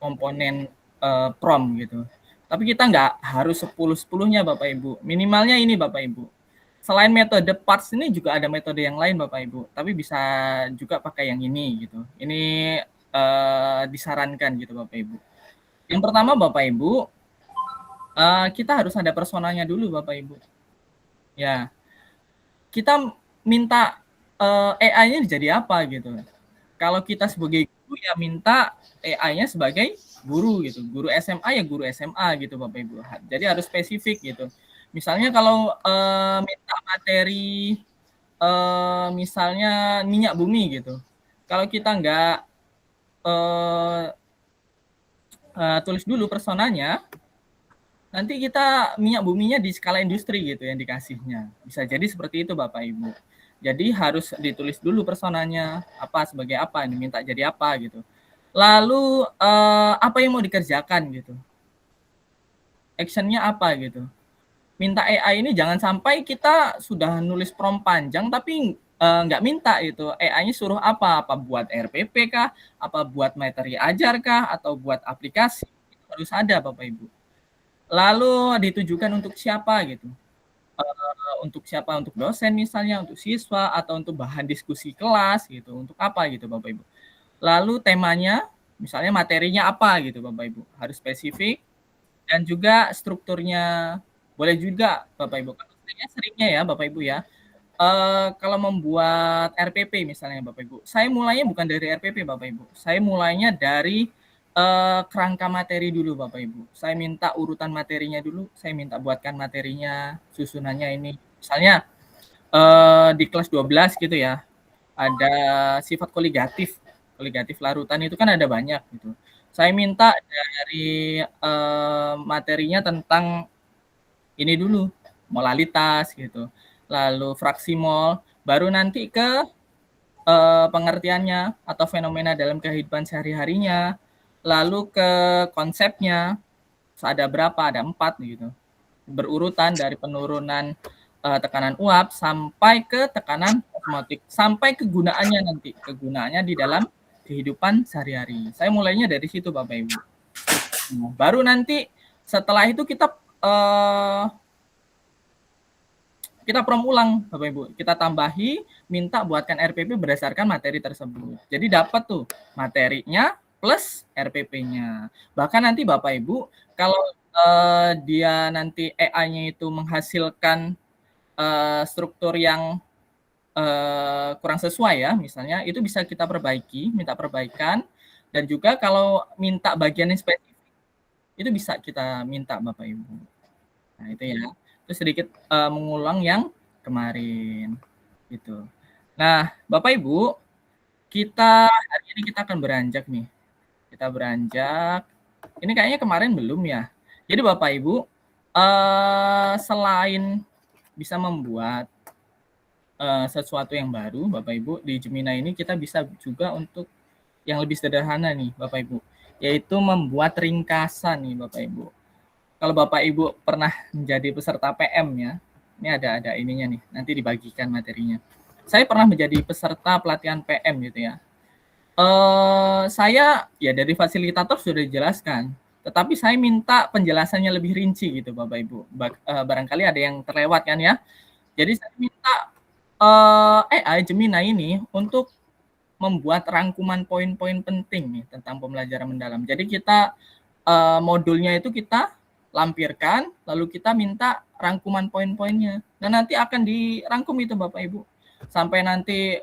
komponen prom gitu. Tapi kita nggak harus 10-10-nya Bapak Ibu. Minimalnya ini Bapak Ibu. Selain metode parts ini juga ada metode yang lain Bapak Ibu. Tapi bisa juga pakai yang ini gitu. Ini disarankan gitu Bapak Ibu. Yang pertama Bapak Ibu, kita harus ada personanya dulu Bapak Ibu. Ya, kita minta AI-nya jadi apa gitu. Kalau kita sebagai guru ya minta AI-nya sebagai guru gitu. Guru SMA ya guru SMA gitu Bapak Ibu. Jadi harus spesifik gitu. Misalnya kalau minta materi misalnya minyak bumi gitu. Kalau kita nggak tulis dulu personanya, nanti kita minyak buminya di skala industri gitu yang dikasihnya. Bisa jadi seperti itu Bapak Ibu. Jadi harus ditulis dulu personanya, apa sebagai apa, diminta jadi apa gitu. Lalu apa yang mau dikerjakan gitu. Actionnya apa gitu. Minta AI ini jangan sampai kita sudah nulis prompt panjang tapi nggak minta itu AI-nya suruh apa buat RPP kah, apa buat materi ajar kah, atau buat aplikasi. Itu harus ada Bapak Ibu. Lalu ditujukan untuk siapa gitu. Untuk siapa, untuk dosen misalnya, untuk siswa, atau untuk bahan diskusi kelas gitu, untuk apa gitu Bapak Ibu. Lalu temanya, misalnya materinya apa gitu Bapak Ibu, harus spesifik, dan juga strukturnya, boleh juga Bapak Ibu. Seringnya ya Bapak Ibu ya, kalau membuat RPP misalnya Bapak Ibu, saya mulainya bukan dari RPP Bapak Ibu, saya mulainya dari kerangka materi dulu Bapak Ibu. Saya minta urutan materinya dulu, saya minta buatkan materinya, susunannya ini. Misalnya di kelas 12 gitu ya, ada sifat koligatif. Koligatif larutan itu kan ada banyak gitu. Saya minta dari materinya tentang ini dulu, molalitas gitu. Lalu fraksi mol, baru nanti ke pengertiannya atau fenomena dalam kehidupan sehari-harinya, lalu ke konsepnya, ada berapa, ada 4 gitu, berurutan dari penurunan tekanan uap sampai ke tekanan osmotik, sampai kegunaannya nanti, kegunaannya di dalam kehidupan sehari-hari. Saya mulainya dari situ Bapak Ibu. Baru nanti setelah itu kita prom ulang Bapak Ibu, kita tambahi, minta buatkan RPP berdasarkan materi tersebut. Jadi dapat tuh materinya plus RPP-nya. Bahkan nanti Bapak Ibu, kalau dia nanti AI-nya itu menghasilkan struktur yang kurang sesuai ya, misalnya itu bisa kita perbaiki, minta perbaikan, dan juga kalau minta bagian yang spesifik, itu bisa kita minta Bapak Ibu. Nah itu ya. Terus sedikit mengulang yang kemarin gitu. Nah, Bapak Ibu, kita hari ini kita akan beranjak nih. Kita beranjak. Ini kayaknya kemarin belum ya. Jadi Bapak Ibu, selain bisa membuat sesuatu yang baru, Bapak Ibu, di Gemini ini kita bisa juga untuk yang lebih sederhana nih, Bapak Ibu, yaitu membuat ringkasan nih, Bapak Ibu. Kalau Bapak Ibu pernah menjadi peserta PM ya, ini ada ininya nih, nanti dibagikan materinya. Saya pernah menjadi peserta pelatihan PM gitu ya. Saya ya dari fasilitator sudah dijelaskan, tetapi saya minta penjelasannya lebih rinci gitu Bapak Ibu. Barangkali ada yang terlewat kan ya. Jadi saya minta AI Gemini ini untuk membuat rangkuman poin-poin penting nih tentang pembelajaran mendalam. Jadi kita modulnya itu kita lampirkan, lalu kita minta rangkuman poin-poinnya. Dan nanti akan dirangkum itu Bapak Ibu. Sampai nanti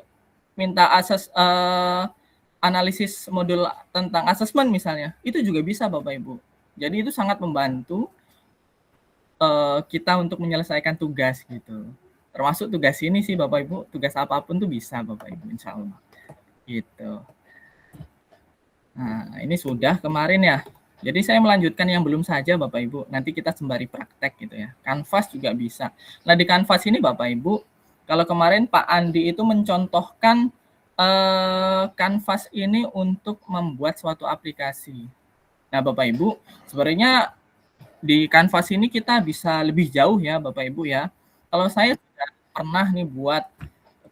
minta analisis modul tentang asesmen misalnya, itu juga bisa Bapak Ibu. Jadi itu sangat membantu kita untuk menyelesaikan tugas gitu. Termasuk tugas ini sih Bapak Ibu, tugas apapun tuh bisa Bapak Ibu, insya Allah. Gitu. Nah, ini sudah kemarin ya. Jadi saya melanjutkan yang belum saja Bapak Ibu. Nanti kita sembari praktek gitu ya. Canvas juga bisa. Nah, di Canvas ini Bapak Ibu, kalau kemarin Pak Andi itu mencontohkan Canvas ini untuk membuat suatu aplikasi. Nah, Bapak Ibu, sebenarnya di Canvas ini kita bisa lebih jauh ya Bapak Ibu ya. Kalau saya sudah pernah nih buat,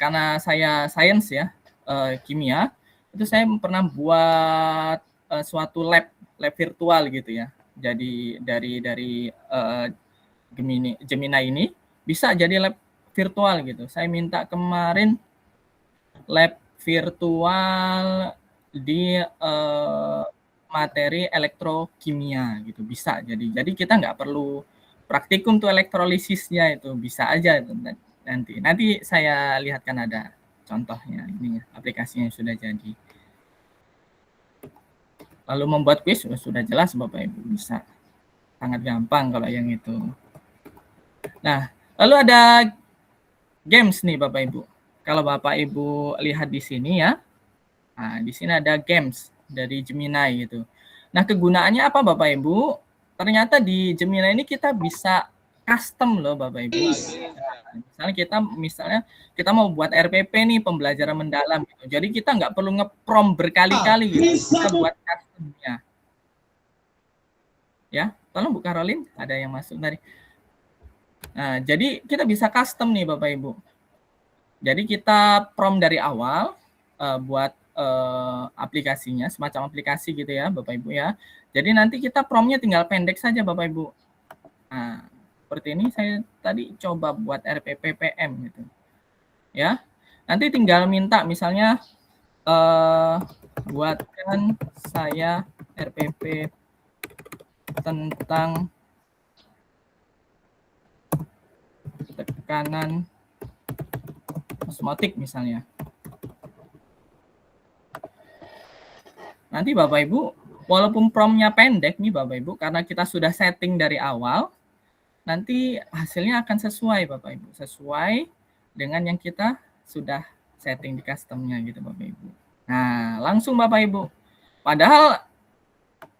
karena saya sains ya, kimia, itu saya pernah buat suatu lab virtual gitu ya. Jadi dari Gemini ini bisa jadi lab virtual gitu. Saya minta kemarin lab virtual di materi elektrokimia gitu, bisa. Jadi kita nggak perlu praktikum tuh elektrolisisnya, itu bisa aja nanti saya lihatkan ada contohnya ini ya, aplikasinya yang sudah jadi. Lalu membuat quiz sudah jelas Bapak Ibu, bisa sangat gampang kalau yang itu. Nah, lalu ada games nih Bapak Ibu. Kalau Bapak Ibu lihat di sini ya, nah di sini ada games dari Gemini gitu. Nah, kegunaannya apa Bapak Ibu? Ternyata di Gemini ini kita bisa custom loh Bapak Ibu. Misalnya kita mau buat RPP nih, pembelajaran mendalam gitu. Jadi kita nggak perlu nge-prompt berkali-kali gitu. Kita buat customnya. Ya, tolong Bu Karolin, ada yang masuk tadi. Nah, jadi kita bisa custom nih Bapak Ibu. Jadi kita prompt dari awal buat aplikasinya, semacam aplikasi gitu ya Bapak Ibu ya. Jadi nanti kita promptnya tinggal pendek saja Bapak Ibu. Nah, seperti ini saya tadi coba buat RPPPM gitu. Ya. Nanti tinggal minta misalnya buatkan saya RPP tentang tekanan osmotik misalnya. Nanti Bapak Ibu, walaupun promptnya pendek nih Bapak Ibu, karena kita sudah setting dari awal, nanti hasilnya akan sesuai Bapak Ibu, sesuai dengan yang kita sudah setting di customnya gitu Bapak Ibu. Nah, langsung Bapak Ibu. Padahal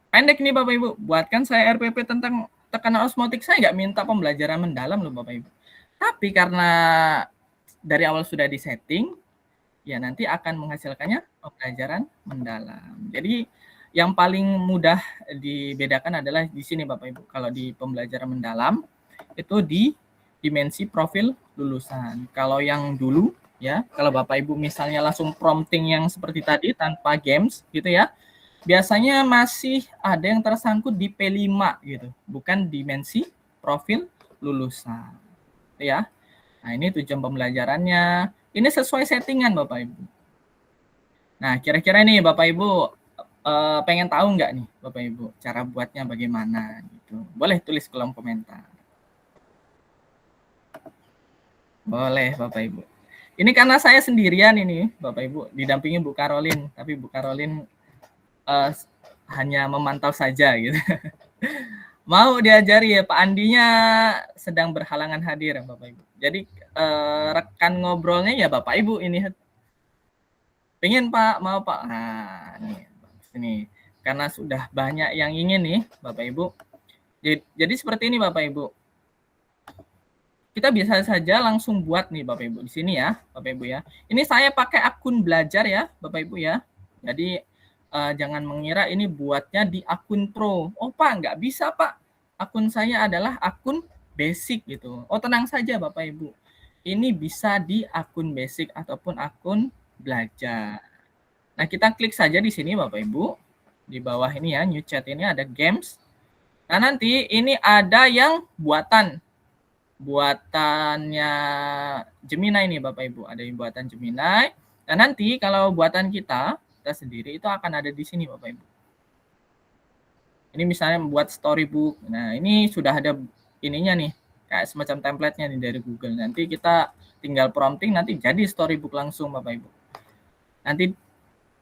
pendek nih Bapak Ibu, buatkan saya RPP tentang tekanan osmotik, saya nggak minta pembelajaran mendalam loh Bapak Ibu. Tapi karena dari awal sudah disetting, ya nanti akan menghasilkannya pembelajaran mendalam. Jadi yang paling mudah dibedakan adalah di sini Bapak Ibu. Kalau di pembelajaran mendalam itu di dimensi profil lulusan. Kalau yang dulu ya, kalau Bapak Ibu misalnya langsung prompting yang seperti tadi tanpa games gitu ya, biasanya masih ada yang tersangkut di P5 gitu, bukan dimensi profil lulusan. Ya. Nah, ini tujuan pembelajarannya. Ini sesuai settingan Bapak Ibu. Nah, kira-kira nih Bapak Ibu pengen tahu nggak nih Bapak Ibu cara buatnya bagaimana gitu. Boleh tulis kolom komentar. Boleh Bapak Ibu. Ini karena saya sendirian ini Bapak Ibu, didampingi Bu Karolin, tapi Bu Karolin hanya memantau saja gitu. Mau diajari ya, Pak Andinya sedang berhalangan hadir Bapak Ibu. Jadi rekan ngobrolnya ya Bapak Ibu ini. Pengen Pak, mau Pak. Nah, ini karena sudah banyak yang ingin nih Bapak Ibu. Jadi seperti ini Bapak Ibu. Kita bisa saja langsung buat nih Bapak Ibu di sini ya, Bapak Ibu ya. Ini saya pakai akun belajar ya, Bapak Ibu ya. Jadi jangan mengira ini buatnya di akun pro. Oh Pak, nggak bisa Pak. Akun saya adalah akun basic gitu. Oh tenang saja Bapak Ibu. Ini bisa di akun basic ataupun akun belajar. Nah kita klik saja di sini Bapak Ibu. Di bawah ini ya, new chat ini ada games. Nah nanti ini ada yang buatannya Gemini ini Bapak Ibu. Ada yang buatan Gemini. Nah nanti kalau buatan kita sendiri itu akan ada di sini Bapak Ibu. Ini misalnya membuat storybook. Nah, ini sudah ada ininya nih, kayak semacam template-nya nih dari Google. Nanti kita tinggal prompting, nanti jadi storybook langsung Bapak Ibu. Nanti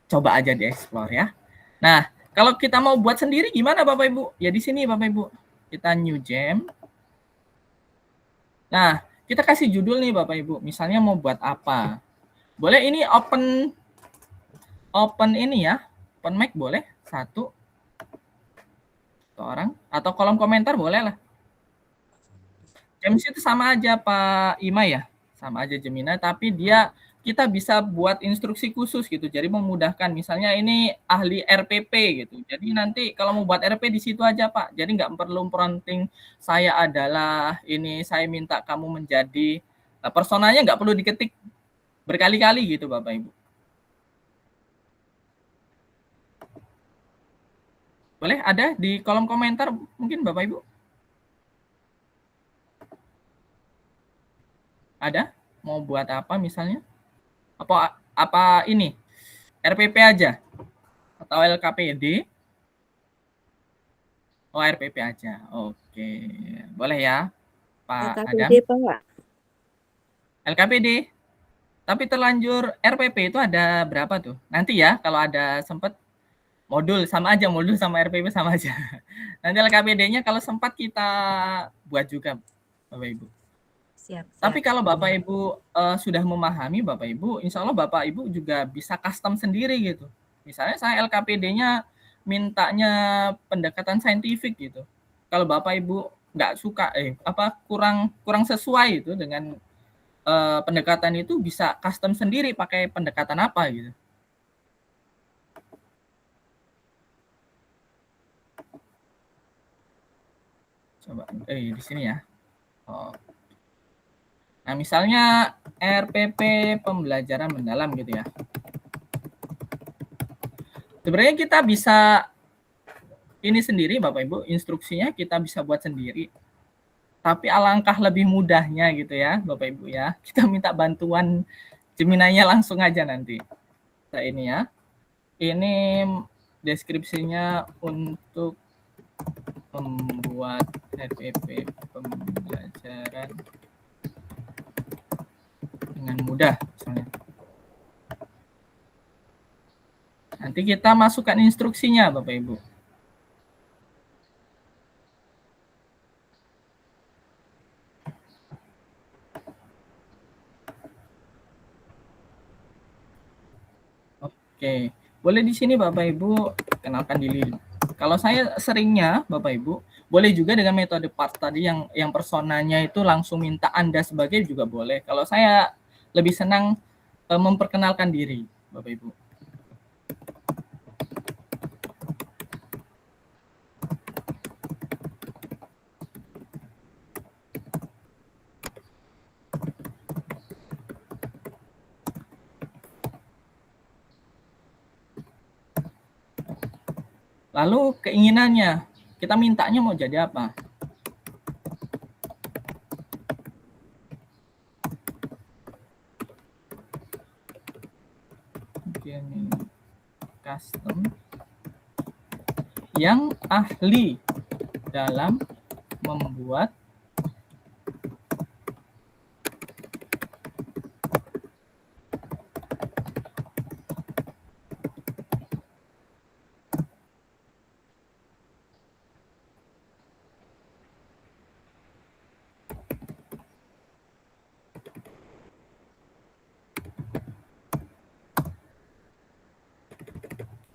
coba aja di-explore ya. Nah, kalau kita mau buat sendiri gimana Bapak Ibu? Ya di sini Bapak Ibu. Kita new gem. Nah, kita kasih judul nih Bapak Ibu. Misalnya mau buat apa? Boleh ini open ini ya. Open mic boleh. Satu orang atau kolom komentar boleh lah. James itu sama aja Pak Ima ya, sama aja Gemini, tapi kita bisa buat instruksi khusus gitu, jadi memudahkan. Misalnya ini ahli RPP gitu, jadi nanti kalau mau buat RP di situ aja Pak, jadi nggak perlu prompting saya adalah ini, saya minta kamu menjadi personanya nggak perlu diketik berkali-kali gitu Bapak Ibu. Boleh ada di kolom komentar mungkin Bapak Ibu? Ada? Mau buat apa misalnya? Apa ini? RPP aja atau LKPD? Oh, RPP aja. Oke. Boleh ya, Pak LKPD, Adam? Pak. LKPD. Tapi terlanjur RPP itu ada berapa tuh? Nanti ya kalau ada sempat modul sama aja, modul sama RPP sama aja. Nanti LKPD-nya kalau sempat kita buat juga Bapak Ibu. Siap, Tapi siap. kalau Bapak Ibu sudah memahami Bapak Ibu, insya Allah Bapak Ibu juga bisa custom sendiri gitu. Misalnya saya LKPD-nya mintanya pendekatan saintifik gitu. Kalau Bapak Ibu nggak suka kurang sesuai itu dengan pendekatan itu, bisa custom sendiri pakai pendekatan apa gitu. Coba di sini ya. Oh. Nah, misalnya RPP pembelajaran mendalam gitu ya. Sebenarnya kita bisa ini sendiri Bapak Ibu, instruksinya kita bisa buat sendiri. Tapi alangkah lebih mudahnya gitu ya Bapak Ibu ya. Kita minta bantuan Gemini-nya langsung aja nanti. Nah, ini ya. Ini deskripsinya untuk membuat RPP pembelajaran dengan mudah misalnya. Nanti kita masukkan instruksinya Bapak Ibu. Oke, boleh di sini Bapak Ibu kenalkan diri. Kalau saya seringnya Bapak Ibu, boleh juga dengan metode part tadi yang personanya itu langsung minta Anda sebagai juga boleh. Kalau saya lebih senang memperkenalkan diri Bapak Ibu. Lalu keinginannya, kita mintanya mau jadi apa? Ini custom yang ahli dalam membuat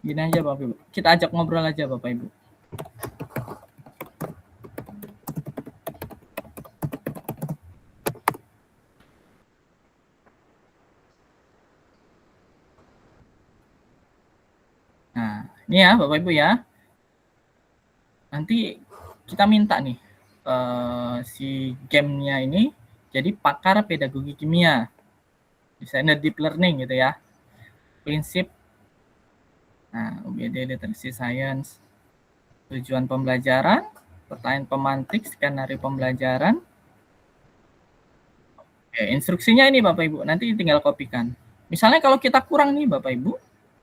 gini aja Bapak Ibu. Kita ajak ngobrol aja Bapak Ibu. Nah, ini ya Bapak Ibu ya. Nanti kita minta nih si gamenya ini jadi pakar pedagogi kimia, desainer deep learning gitu ya. Prinsip, nah UBD Literacy Science, tujuan pembelajaran, pertanyaan pemantik, skenario pembelajaran. Oke, instruksinya ini Bapak Ibu, nanti tinggal kopikan. Misalnya kalau kita kurang nih Bapak Ibu,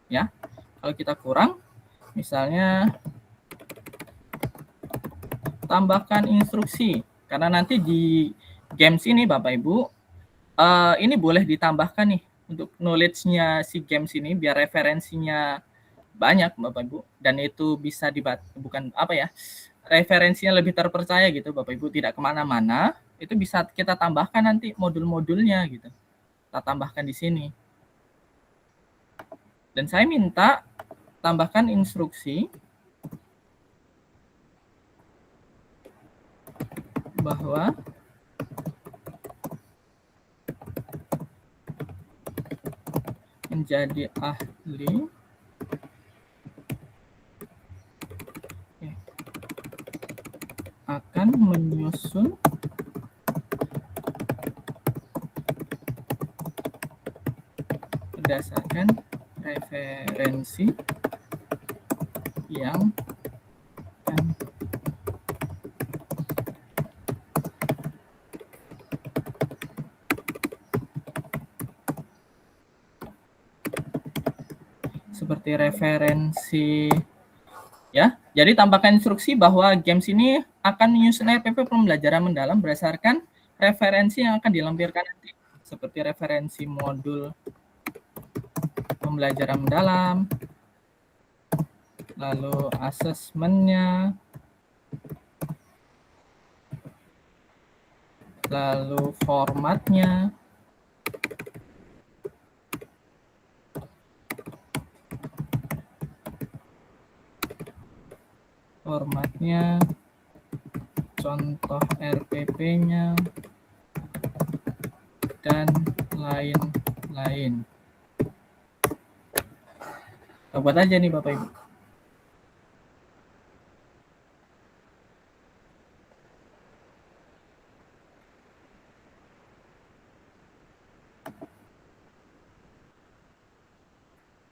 ya, kalau kita kurang, misalnya tambahkan instruksi, karena nanti di games ini Bapak Ibu, ini boleh ditambahkan nih untuk knowledge-nya si games ini biar referensinya banyak Bapak Ibu, dan itu bisa bukan apa ya, referensinya lebih terpercaya gitu Bapak Ibu, tidak kemana-mana, itu bisa kita tambahkan nanti modul-modulnya gitu, kita tambahkan di sini. Dan saya minta tambahkan instruksi bahwa menjadi ahli akan menyusun berdasarkan referensi yang seperti referensi ya. Jadi tambahkan instruksi bahwa games ini akan menyusun RPP pembelajaran mendalam berdasarkan referensi yang akan dilampirkan nanti, seperti referensi modul pembelajaran mendalam, lalu asesmennya, lalu formatnya, contoh RPP-nya, dan lain-lain. Kita buat aja nih Bapak Ibu.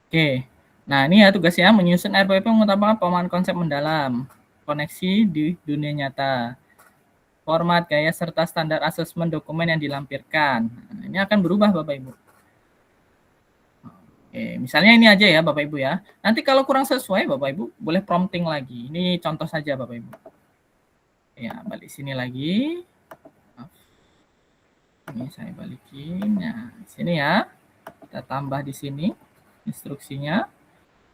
Oke, nah ini ya tugasnya menyusun RPP mengutamakan pemahaman konsep mendalam, koneksi di dunia nyata, format, gaya, serta standar asesmen dokumen yang dilampirkan. Nah, ini akan berubah Bapak Ibu. Oke, misalnya ini aja ya Bapak Ibu ya. Nanti kalau kurang sesuai Bapak Ibu boleh prompting lagi. Ini contoh saja Bapak Ibu. Ya, balik sini lagi. Ini saya balikin. Nah, sini ya. Kita tambah di sini instruksinya.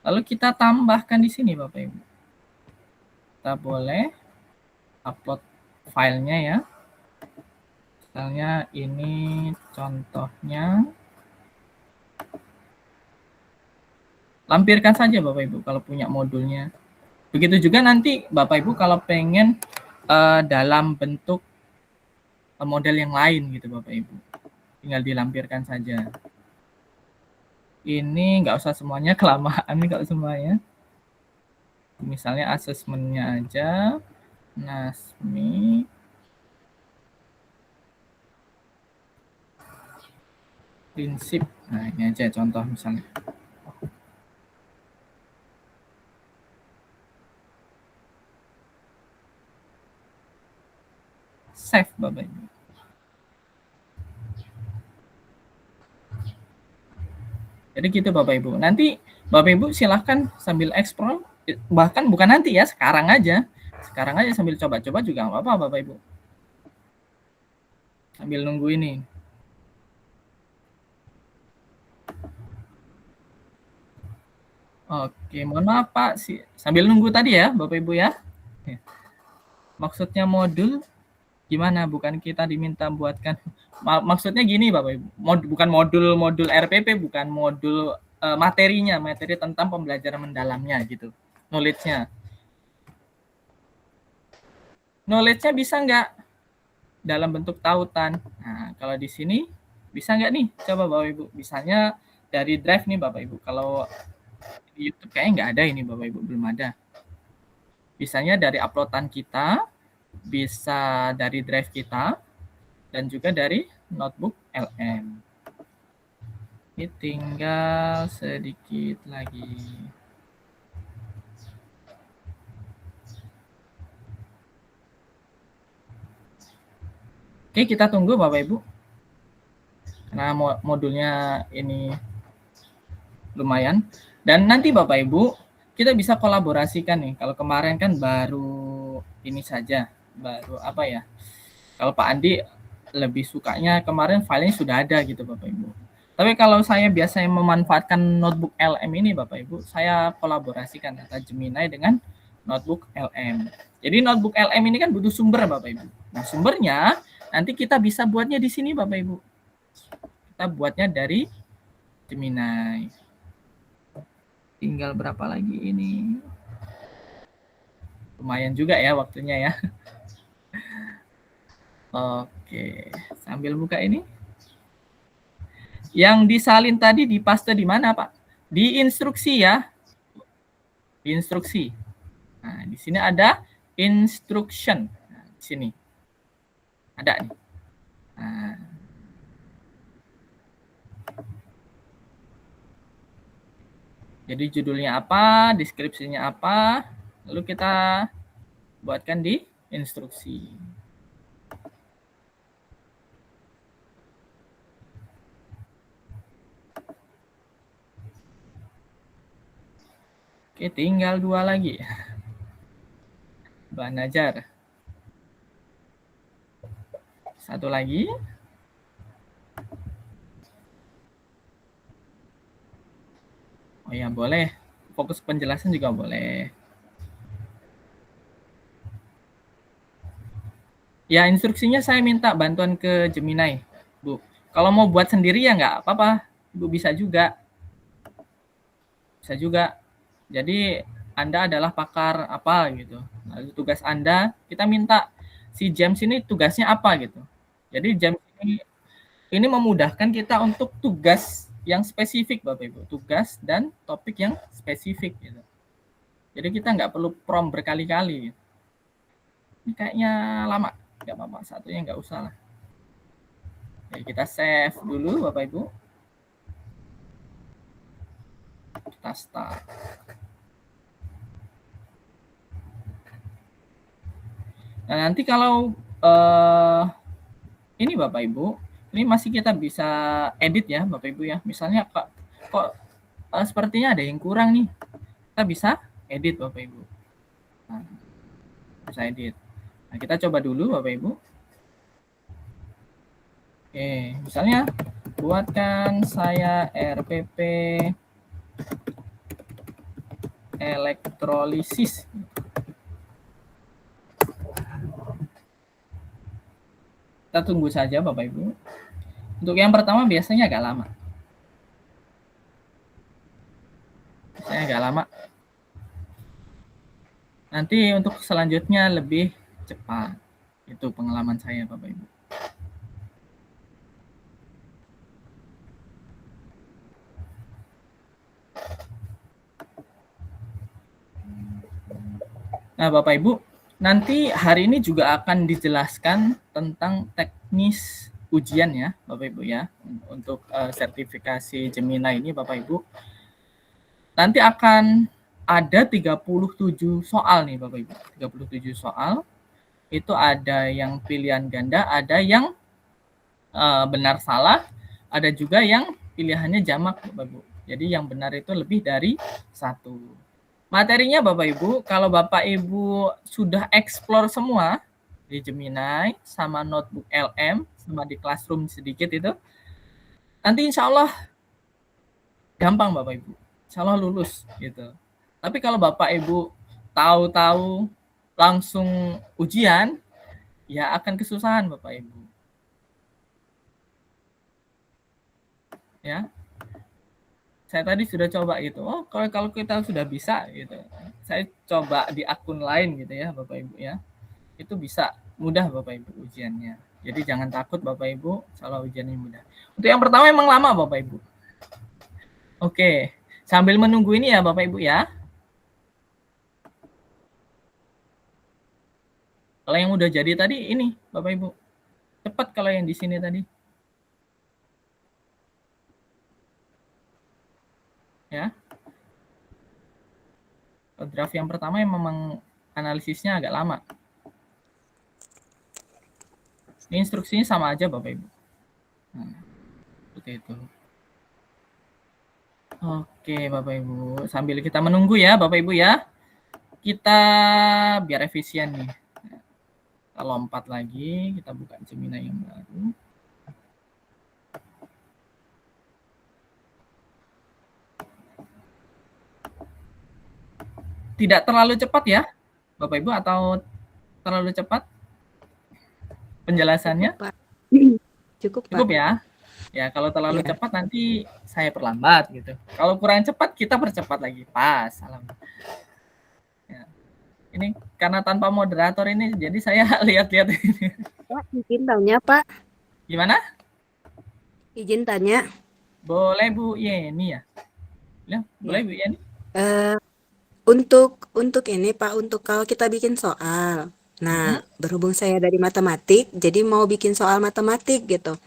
Lalu kita tambahkan di sini Bapak Ibu. Kita boleh upload filenya ya. Misalnya ini contohnya. Lampirkan saja Bapak Ibu kalau punya modulnya. Begitu juga nanti Bapak Ibu kalau pengen dalam bentuk model yang lain gitu Bapak Ibu. Tinggal dilampirkan saja. Ini nggak usah semuanya, kelamaan kalau semuanya. Misalnya asesmennya aja. Nasmi. Prinsip. Nah ini aja contoh misalnya. Save Bapak Ibu. Jadi gitu Bapak Ibu. Nanti Bapak Ibu silahkan sambil explore, bahkan bukan nanti ya, sekarang aja. Sekarang aja sambil coba-coba juga nggak apa-apa Bapak Ibu. Sambil nunggu ini. Oke, mohon maaf Pak. Sambil nunggu tadi ya Bapak Ibu ya. Maksudnya modul gimana? Bukan kita diminta buatkan. Maksudnya gini Bapak Ibu. Bukan modul RPP, bukan modul materinya, materi tentang pembelajaran mendalamnya gitu. Knowledge-nya. Knowledge-nya bisa nggak dalam bentuk tautan? Nah, kalau di sini bisa nggak nih? Coba Bapak Ibu. Misalnya dari drive nih Bapak Ibu. Kalau di YouTube kayaknya nggak ada ini Bapak Ibu, belum ada. Bisanya dari uploadan kita, bisa dari drive kita, dan juga dari notebook LM. Ini tinggal sedikit lagi. Oke, kita tunggu Bapak Ibu. Karena modulnya ini lumayan. Dan nanti Bapak Ibu, kita bisa kolaborasikan nih. Kalau kemarin kan baru ini saja, baru apa ya? Kalau Pak Andi lebih sukanya kemarin filenya sudah ada gitu Bapak Ibu. Tapi kalau saya biasanya memanfaatkan notebook LM ini Bapak Ibu, saya kolaborasikan data Gemini dengan notebook LM. Jadi notebook LM ini kan butuh sumber Bapak Ibu. Nah sumbernya nanti kita bisa buatnya di sini Bapak Ibu. Kita buatnya dari Gemini. Tinggal berapa lagi ini? Lumayan juga ya waktunya ya. Oke, sambil buka ini. Yang disalin tadi dipaste di mana, Pak? Di instruksi ya. Di instruksi. Nah, di sini ada instruction. Nah, di sini. Ada nih. Nah. Jadi judulnya apa, deskripsinya apa, lalu kita buatkan di instruksi. Oke, tinggal 2 lagi. Mbak Najar. 1 lagi. Oh ya, boleh. Fokus penjelasan juga boleh. Ya, instruksinya saya minta bantuan ke Gemini, Bu. Kalau mau buat sendiri ya nggak apa-apa, Ibu bisa juga. Bisa juga. Jadi Anda adalah pakar apa gitu. Lalu tugas Anda, kita minta si James ini tugasnya apa gitu. Jadi James ini memudahkan kita untuk tugas yang spesifik Bapak Ibu. Tugas dan topik yang spesifik gitu. Jadi kita nggak perlu prompt berkali-kali. Ini kayaknya lama. Nggak apa-apa, satunya nggak usah lah. Jadi kita save dulu Bapak Ibu. Kita start. Nah, nanti kalau ini Bapak Ibu, ini masih kita bisa edit ya Bapak Ibu ya. Misalnya kok sepertinya ada yang kurang nih. Kita bisa edit Bapak Ibu. Nah, bisa edit. Nah, kita coba dulu Bapak Ibu. Oke, misalnya buatkan saya RPP elektrolisis. Kita tunggu saja Bapak Ibu. Untuk yang pertama biasanya agak lama. Biasanya agak lama. Nanti untuk selanjutnya lebih cepat. Itu pengalaman saya Bapak Ibu. Nah, Bapak Ibu, nanti hari ini juga akan dijelaskan tentang teknis ujian ya, Bapak Ibu ya. Untuk sertifikasi Gemini ini Bapak Ibu. Nanti akan ada 37 soal nih Bapak Ibu. 37 soal. Itu ada yang pilihan ganda, ada yang benar salah, ada juga yang pilihannya jamak Bapak Ibu. Jadi yang benar itu lebih dari 1. Materinya Bapak Ibu, kalau Bapak Ibu sudah explore semua di Gemini sama notebook LM sama di Classroom sedikit itu, nanti insya Allah gampang Bapak Ibu. Insya Allah lulus gitu. Tapi kalau Bapak Ibu tahu-tahu langsung ujian, ya akan kesusahan Bapak Ibu. Ya, saya tadi sudah coba gitu. Oh, kalau kita sudah bisa gitu. Saya coba di akun lain gitu ya, Bapak Ibu ya. Itu bisa mudah Bapak Ibu ujiannya. Jadi jangan takut Bapak Ibu, soal ujiannya mudah. Untuk yang pertama emang lama Bapak Ibu. Oke, sambil menunggu ini ya Bapak Ibu ya. Kalau yang udah jadi tadi ini Bapak Ibu. Cepat kalau yang di sini tadi. Ya. Draft yang pertama yang memang analisisnya agak lama. Ini instruksinya sama aja Bapak Ibu. Nah, seperti itu. Oke Bapak Ibu, sambil kita menunggu ya Bapak Ibu ya. Kita biar efisien nih. Kita lompat lagi, kita buka Gemini yang baru. Tidak terlalu cepat ya Bapak Ibu, atau terlalu cepat penjelasannya? Cukup, Pak. Cukup ya. Ya, kalau terlalu cepat nanti saya perlambat gitu. Kalau kurang cepat kita percepat lagi. Pas, salam. Ya. Ini karena tanpa moderator ini, jadi saya lihat-lihat ini. Pak, izin tanya Pak. Gimana? Izin tanya. Boleh Bu Yeni ya? Ya, boleh Bu Yeni. Untuk ini Pak, untuk kalau kita bikin soal. Nah, berhubung saya dari matematik, jadi mau bikin soal matematik gitu.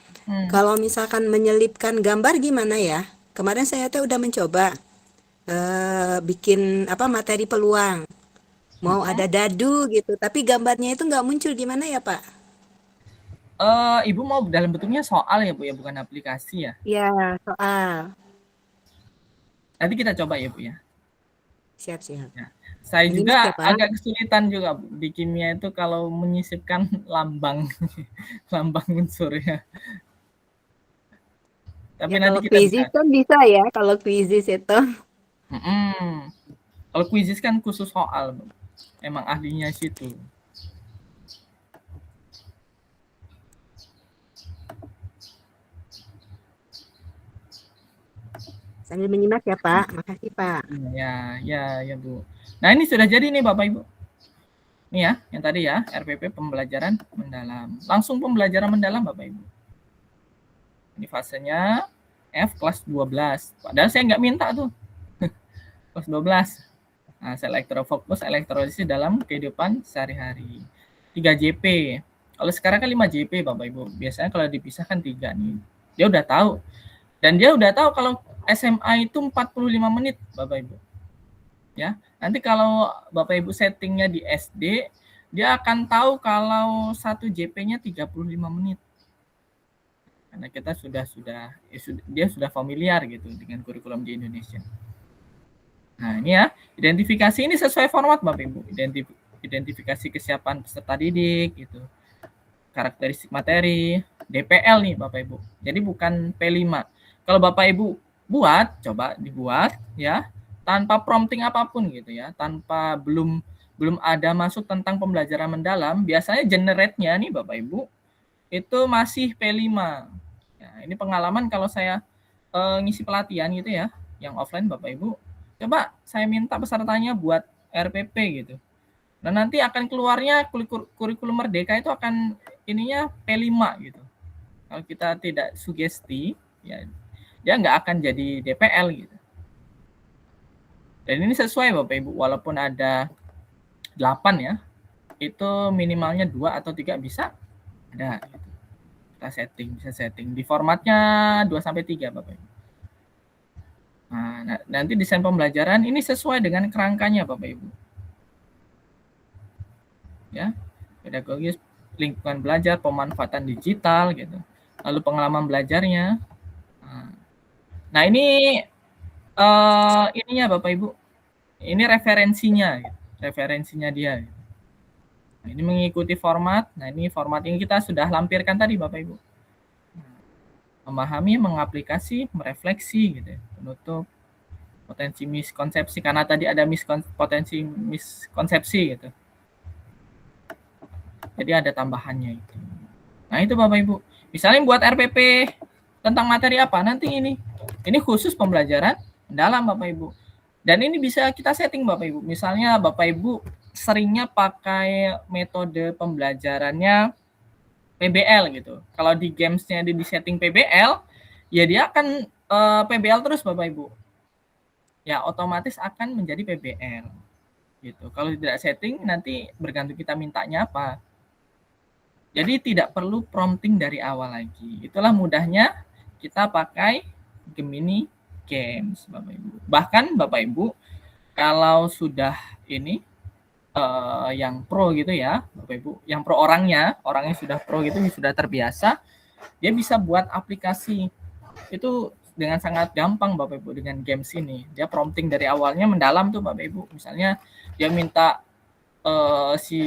Kalau misalkan menyelipkan gambar gimana ya? Kemarin saya tuh udah mencoba bikin materi peluang. Mau ada dadu gitu, tapi gambarnya itu nggak muncul, gimana ya Pak? Ibu mau dalam bentuknya soal ya Bu ya, bukan aplikasi ya? Ya, soal. Nanti kita coba ya Bu ya. Siap. Ya. Saya Menyimak ya, juga Pak. agak kesulitan juga Bu, di kimia itu kalau menyisipkan lambang lambang unsur ya. Tapi Ya nanti kalau kita kuisis bisa. kan bisa ya, kalau kuisis itu. Kalau kuisis kan khusus soal, Bu. Emang ahlinya situ. Sambil menyimak ya, Pak. Makasih, Pak. Ya Bu. Nah ini sudah jadi nih Bapak Ibu. Ini ya, yang tadi ya, RPP pembelajaran mendalam. Langsung pembelajaran mendalam Bapak Ibu. Ini fasenya F kelas 12. Padahal saya nggak minta tuh. Kelas 12. Nah, elektrofokus elektrolisis dalam kehidupan sehari-hari. 3 JP. Kalau sekarang kan 5 JP Bapak Ibu. Biasanya kalau dipisahkan 3 nih. Dia udah tahu. Dan dia udah tahu kalau SMA itu 45 menit Bapak Ibu. Ya. Nanti kalau Bapak Ibu settingnya di SD, dia akan tahu kalau 1 JP-nya 35 menit. Karena kita dia sudah familiar gitu dengan kurikulum di Indonesia. Nah, ini ya, identifikasi ini sesuai format Bapak Ibu. Identifikasi kesiapan peserta didik gitu. Karakteristik materi, DPL nih Bapak Ibu. Jadi bukan P5. Kalau Bapak Ibu buat, coba dibuat ya, tanpa prompting apapun gitu ya, tanpa belum ada masuk tentang pembelajaran mendalam, biasanya generate-nya nih Bapak Ibu itu masih P5. Ya, ini pengalaman kalau saya ngisi pelatihan gitu ya, yang offline Bapak Ibu, coba saya minta pesertanya buat RPP gitu. Nah, nanti akan keluarnya kurikulum merdeka itu akan ininya P5 gitu. Kalau kita tidak sugesti, ya dia nggak akan jadi DPL gitu. Dan ini sesuai Bapak Ibu, walaupun ada 8 ya, itu minimalnya 2 atau 3 bisa ada gitu. Kita bisa setting. Di formatnya 2-3 Bapak Ibu. Nah, nanti desain pembelajaran ini sesuai dengan kerangkanya Bapak Ibu. Ya, pedagogis, lingkungan belajar, pemanfaatan digital gitu. Lalu pengalaman belajarnya. Nah, ini ininya Bapak Ibu. Ini referensinya gitu. Referensinya dia. Gitu. Nah, ini mengikuti format. Nah, ini format yang kita sudah lampirkan tadi Bapak Ibu. Memahami, mengaplikasi, merefleksi gitu ya. Penutup potensi miskonsepsi karena tadi ada potensi miskonsepsi gitu. Jadi ada tambahannya itu. Nah, itu Bapak Ibu. Misalnya buat RPP tentang materi apa? Nanti ini. Ini khusus pembelajaran mendalam Bapak Ibu. Dan ini bisa kita setting Bapak Ibu. Misalnya Bapak Ibu seringnya pakai metode pembelajarannya PBL gitu. Kalau di gamesnya di setting PBL, ya dia akan PBL terus Bapak Ibu. Ya otomatis akan menjadi PBL gitu. Kalau tidak setting nanti bergantung kita mintanya apa. Jadi tidak perlu prompting dari awal lagi. Itulah mudahnya kita pakai Gemini Games Bapak Ibu. Bahkan Bapak Ibu kalau sudah ini yang pro gitu ya Bapak Ibu, yang pro orangnya sudah pro gitu, sudah terbiasa, dia bisa buat aplikasi itu dengan sangat gampang Bapak Ibu dengan games ini. Dia prompting dari awalnya mendalam tuh Bapak Ibu. Misalnya dia minta si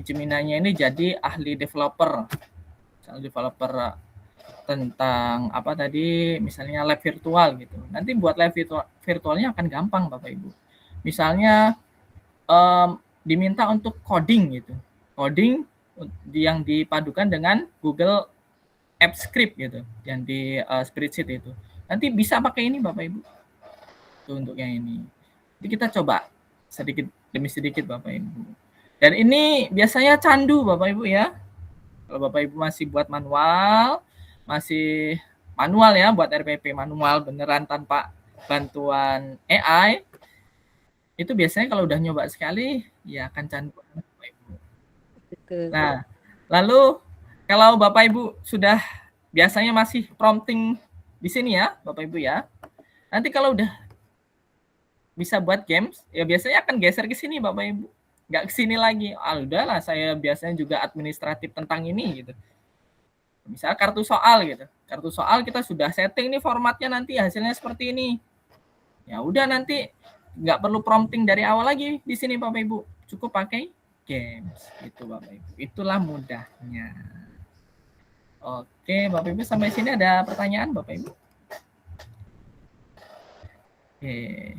Gemini-nya ini jadi ahli developer. Misalnya developer tentang apa tadi, misalnya lab virtual gitu. Nanti buat lab virtualnya akan gampang Bapak Ibu. Misalnya diminta untuk coding gitu. Coding yang dipadukan dengan Google Apps Script gitu, yang di spreadsheet itu. Nanti bisa pakai ini Bapak Ibu. Itu untuk yang ini. Jadi kita coba sedikit demi sedikit Bapak Ibu. Dan ini biasanya candu Bapak Ibu ya. Kalau Bapak Ibu masih buat manual, ya buat RPP manual beneran tanpa bantuan AI, itu biasanya kalau udah nyoba sekali ya akan candu Bapak Ibu. Nah, lalu kalau Bapak Ibu sudah biasanya masih prompting di sini ya, Bapak Ibu ya. Nanti kalau udah bisa buat games, ya biasanya akan geser ke sini Bapak Ibu. Nggak ke sini lagi. Udahlah, saya biasanya juga administratif tentang ini gitu. Misal kartu soal gitu. Kartu soal kita sudah setting nih formatnya nanti hasilnya seperti ini. Ya udah nanti nggak perlu prompting dari awal lagi di sini Bapak Ibu, cukup pakai games itu Bapak Ibu. Itulah mudahnya. Oke Bapak Ibu, sampai sini ada pertanyaan Bapak Ibu? Oke,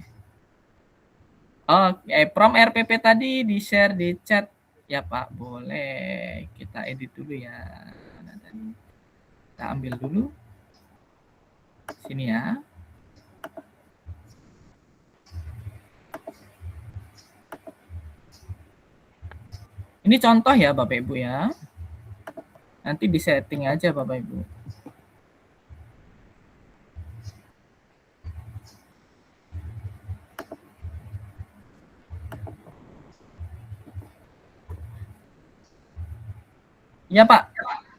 prom RPP tadi di share di chat ya Pak, boleh kita edit dulu ya. Nah, tadi kita ambil dulu sini ya. Ini contoh ya Bapak Ibu ya. Nanti di setting aja Bapak Ibu. Ya Pak,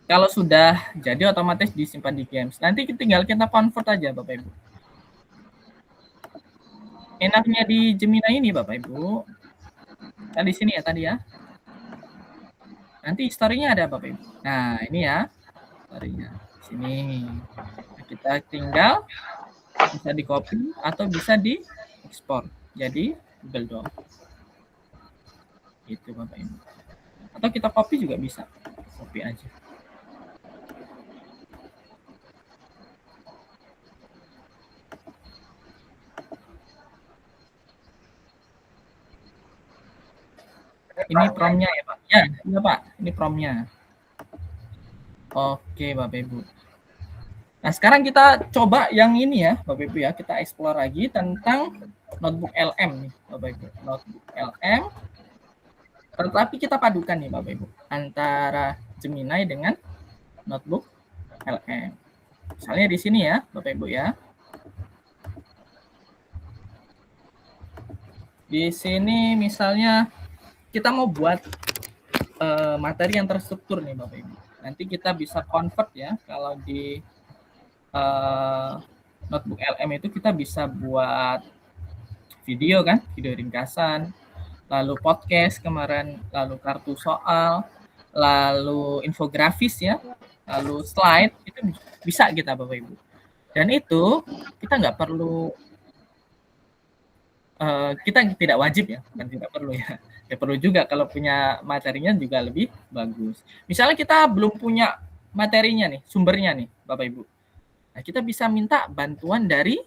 kalau sudah jadi otomatis disimpan di games. Nanti tinggal kita convert aja Bapak Ibu. Enaknya di Gemini ini Bapak Ibu, nah di sini ya tadi ya. Nanti historinya ada Bapak Ibu. Nah ini ya historinya. Sini. Nah, kita tinggal bisa di copy atau bisa di ekspor. Jadi Google Doc. Itu Bapak Ibu. Atau kita copy juga bisa. Copy aja. Ini promnya ya Pak? Ya, iya Pak. Ini promnya. Oke Bapak Ibu. Nah sekarang kita coba yang ini ya Bapak Ibu ya. Kita explore lagi tentang notebook LM nih Bapak Ibu. Notebook LM. Tetapi kita padukan nih Bapak Ibu. Antara Gemini dengan notebook LM. Misalnya di sini ya Bapak Ibu ya. Di sini misalnya kita mau buat materi yang terstruktur nih Bapak Ibu. Nanti kita bisa convert ya. Kalau di notebook LM itu kita bisa buat video kan, video ringkasan, lalu podcast kemarin, lalu kartu soal, lalu infografis ya, lalu slide, itu bisa kita Bapak Ibu. Dan itu kita nggak perlu, kita tidak wajib ya, bukan tidak perlu ya. Ya perlu juga kalau punya materinya juga lebih bagus. Misalnya kita belum punya materinya nih, sumbernya nih Bapak Ibu. Nah, kita bisa minta bantuan dari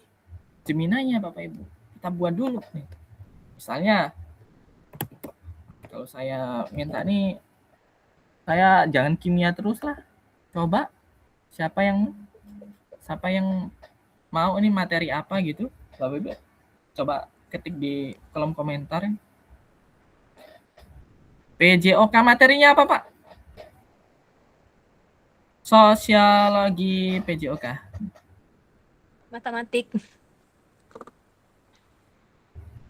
Gemini-nya Bapak Ibu. Kita buat dulu nih. Misalnya kalau saya minta nih, saya jangan kimia terus lah. Coba siapa yang mau ini materi apa gitu, Bapak Ibu. Coba ketik di kolom komentar. PJOK materinya apa Pak? Sosiologi PJOK. Matematik.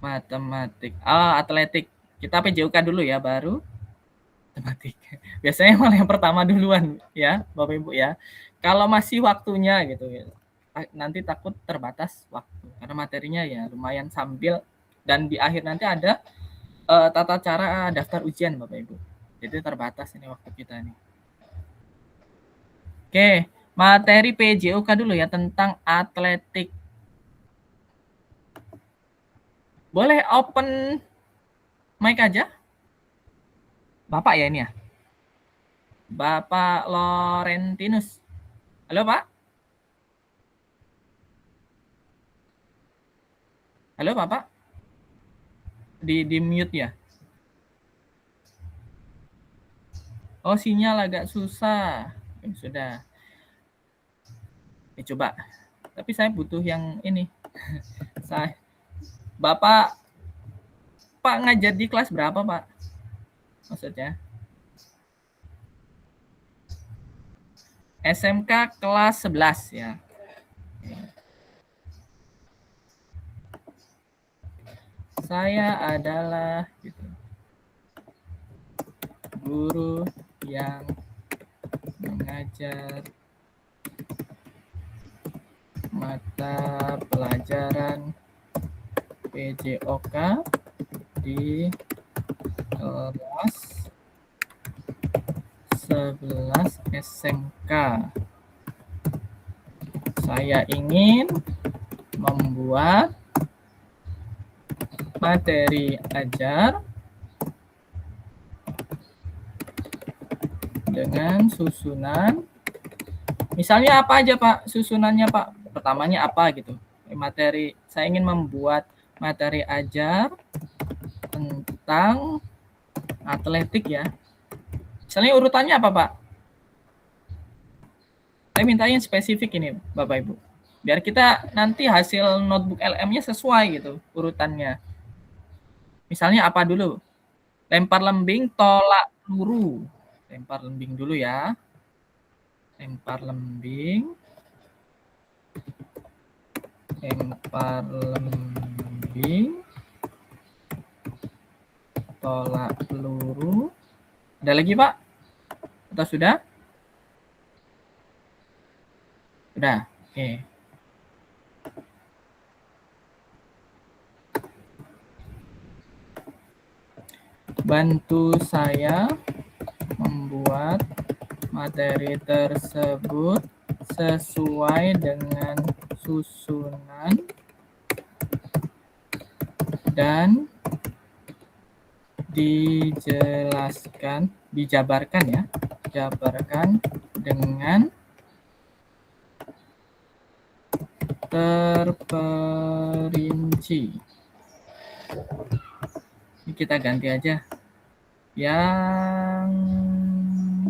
Matematik. Atletik. Kita PJOK dulu ya, baru matematik. Biasanya malah yang pertama duluan ya, Bapak Ibu ya. Kalau masih waktunya gitu ya. Nanti takut terbatas waktu karena materinya ya lumayan sambil, dan di akhir nanti ada tata cara daftar ujian Bapak Ibu. Jadi terbatas ini waktu kita nih. Oke, materi PJOK dulu ya tentang atletik. Boleh open mic aja? Bapak ya ini ya? Bapak Laurentinus. Halo Pak? Halo Bapak? Di mute ya? Oh sinyal agak susah. Sudah. Coba. Tapi saya butuh yang ini. Bapak ngajar di kelas berapa Pak? Maksudnya? SMK kelas 11 ya. Saya adalah gitu, guru yang mengajar mata pelajaran PJOK di kelas 11 SMK. Saya ingin membuat materi ajar dengan susunan. Misalnya apa aja Pak susunannya Pak? Pertamanya apa gitu? Materi, saya ingin membuat materi ajar tentang atletik ya. Misalnya urutannya apa Pak? Saya minta yang spesifik ini Bapak Ibu. Biar kita nanti hasil notebook LM-nya sesuai gitu urutannya. Misalnya apa dulu? Lempar lembing, tolak peluru. Lempar lembing dulu ya. Lempar lembing. Lempar lembing. Tolak peluru. Ada lagi Pak? Atau sudah? Sudah. Oke. Bantu saya membuat materi tersebut sesuai dengan susunan dan dijabarkan dengan terperinci. Ini kita ganti aja yang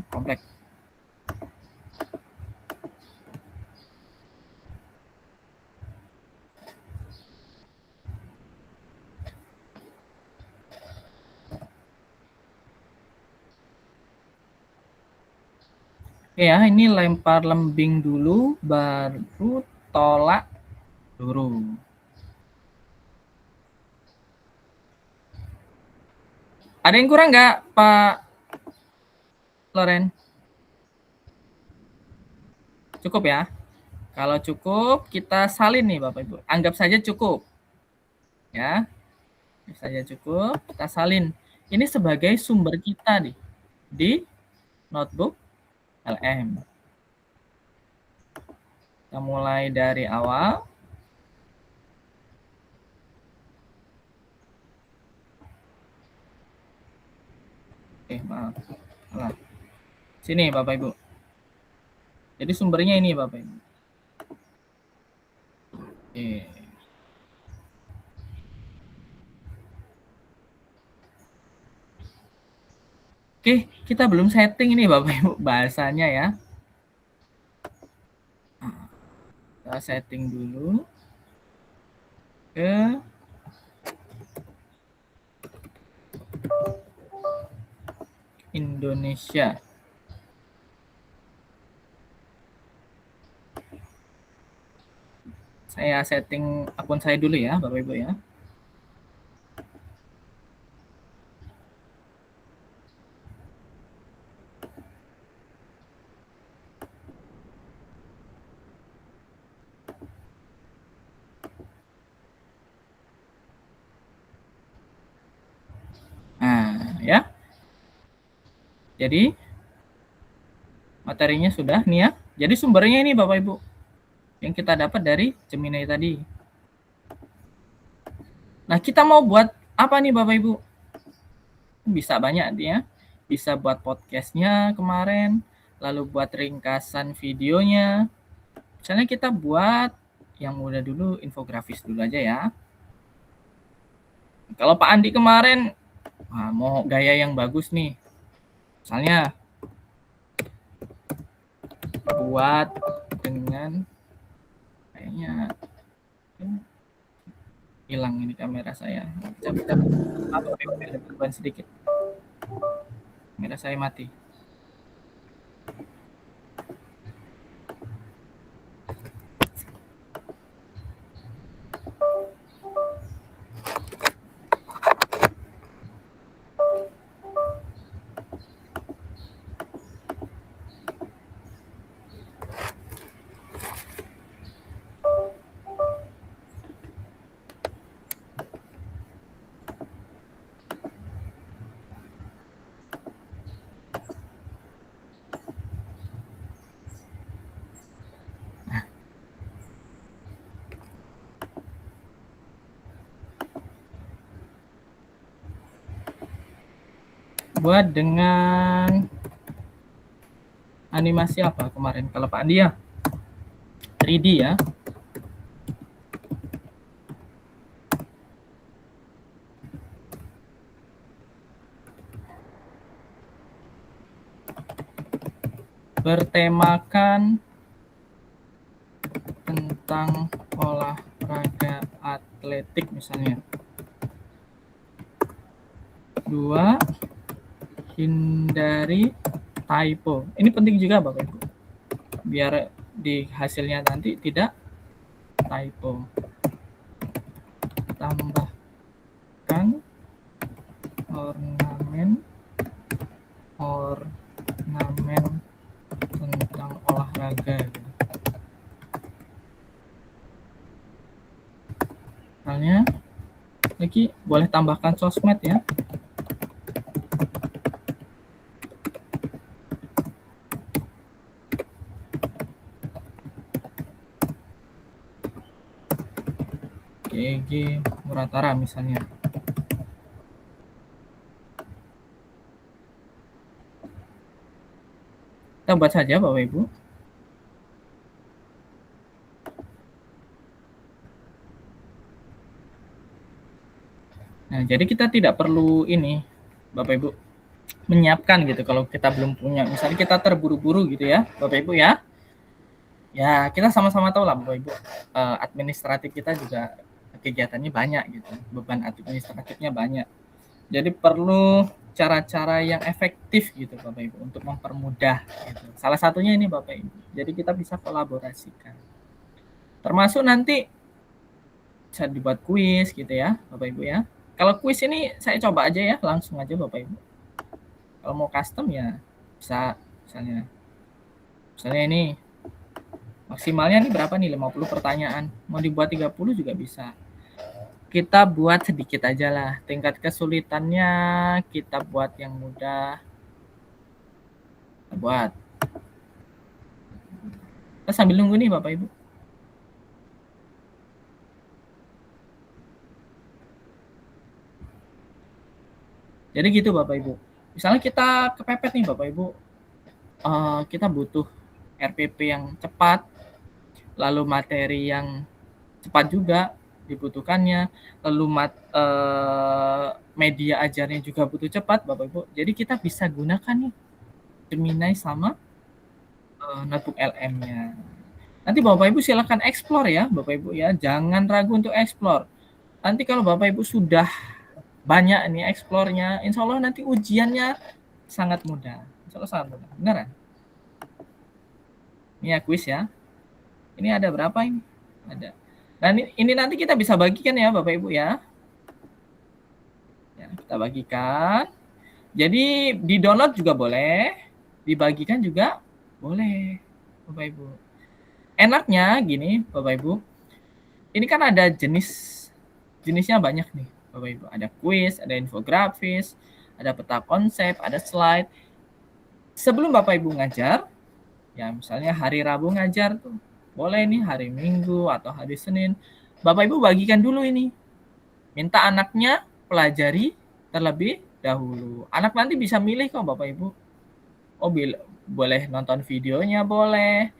kompleks. Ya, ini lempar lembing dulu, baru tolak peluru. Ada yang kurang nggak, Pak Loren? Cukup ya? Kalau cukup, kita salin nih Bapak Ibu. Anggap saja cukup. Ya, anggap saja cukup, kita salin. Ini sebagai sumber kita nih di notebook LM. Kita mulai dari awal. Maaf. Salah. Sini Bapak Ibu. Jadi sumbernya ini Bapak Ibu. Oke, kita belum setting ini Bapak Ibu bahasanya ya. Kita setting dulu ke Indonesia. Saya setting akun saya dulu ya Bapak Ibu ya. Nah, ya. Jadi materinya sudah nih ya. Jadi sumbernya ini Bapak Ibu. Yang kita dapat dari Gemini tadi. Nah, kita mau buat apa nih Bapak Ibu? Bisa banyak dia. Bisa buat podcastnya kemarin, lalu buat ringkasan videonya. Misalnya kita buat yang mudah dulu, infografis dulu aja ya. Kalau Pak Andi kemarin mau gaya yang bagus nih. Misalnya buat dengan kayaknya hilang ini kamera saya. Coba sedikit. Kamera saya mati. buat dengan animasi apa kemarin kalau Pak Andi ya? 3D ya. Bertemakan tentang olahraga atletik misalnya. 2. Hindari typo. Ini penting juga Bapak Ibu. Biar di hasilnya nanti tidak typo. Tambahkan ornamen tentang olahraga. Misalnya lagi boleh tambahkan sosmed ya. GG Muratara misalnya. Kita buat saja Bapak Ibu. Nah, jadi kita tidak perlu ini Bapak Ibu menyiapkan gitu kalau kita belum punya. Misalnya kita terburu-buru gitu ya Bapak Ibu ya. Ya kita sama-sama tahu lah Bapak Ibu, administratif kita juga kegiatannya banyak gitu, beban administratifnya banyak. Jadi perlu cara-cara yang efektif gitu Bapak Ibu untuk mempermudah gitu. Salah satunya ini Bapak Ibu. Jadi kita bisa kolaborasikan. Termasuk nanti bisa dibuat kuis gitu ya Bapak Ibu ya. Kalau kuis ini saya coba aja ya, langsung aja Bapak Ibu. Kalau mau custom ya bisa misalnya ini maksimalnya nih berapa nih, 50 pertanyaan. Mau dibuat 30 juga bisa. Kita buat sedikit aja lah. Tingkat kesulitannya kita buat yang mudah. Kita buat. Kita sambil nunggu nih Bapak Ibu. Jadi gitu Bapak Ibu. Misalnya kita kepepet nih Bapak Ibu. Kita butuh RPP yang cepat, lalu materi yang cepat juga dibutuhkannya, lalu media ajarnya juga butuh cepat Bapak Ibu. Jadi kita bisa gunakan nih Gemini sama notebook LM-nya. Nanti Bapak Ibu silakan explore ya Bapak Ibu ya, jangan ragu untuk explore. Nanti kalau Bapak Ibu sudah banyak nih explore-nya, insya Allah nanti ujiannya sangat mudah. Insya Allah sangat mudah, beneran. Ini ya kuis ya. Ini ada berapa ini? Ada. Nah ini nanti kita bisa bagikan ya Bapak Ibu ya. Ya kita bagikan. Jadi di download juga boleh, dibagikan juga boleh Bapak Ibu. Enaknya gini Bapak Ibu, ini kan ada jenisnya banyak nih Bapak Ibu. Ada kuis, ada infografis, ada peta konsep, ada slide. Sebelum Bapak Ibu ngajar, ya misalnya hari Rabu ngajar tuh, boleh nih hari Minggu atau hari Senin, Bapak Ibu bagikan dulu ini. Minta anaknya pelajari terlebih dahulu. Anak nanti bisa milih kok Bapak Ibu. Oh boleh nonton videonya, boleh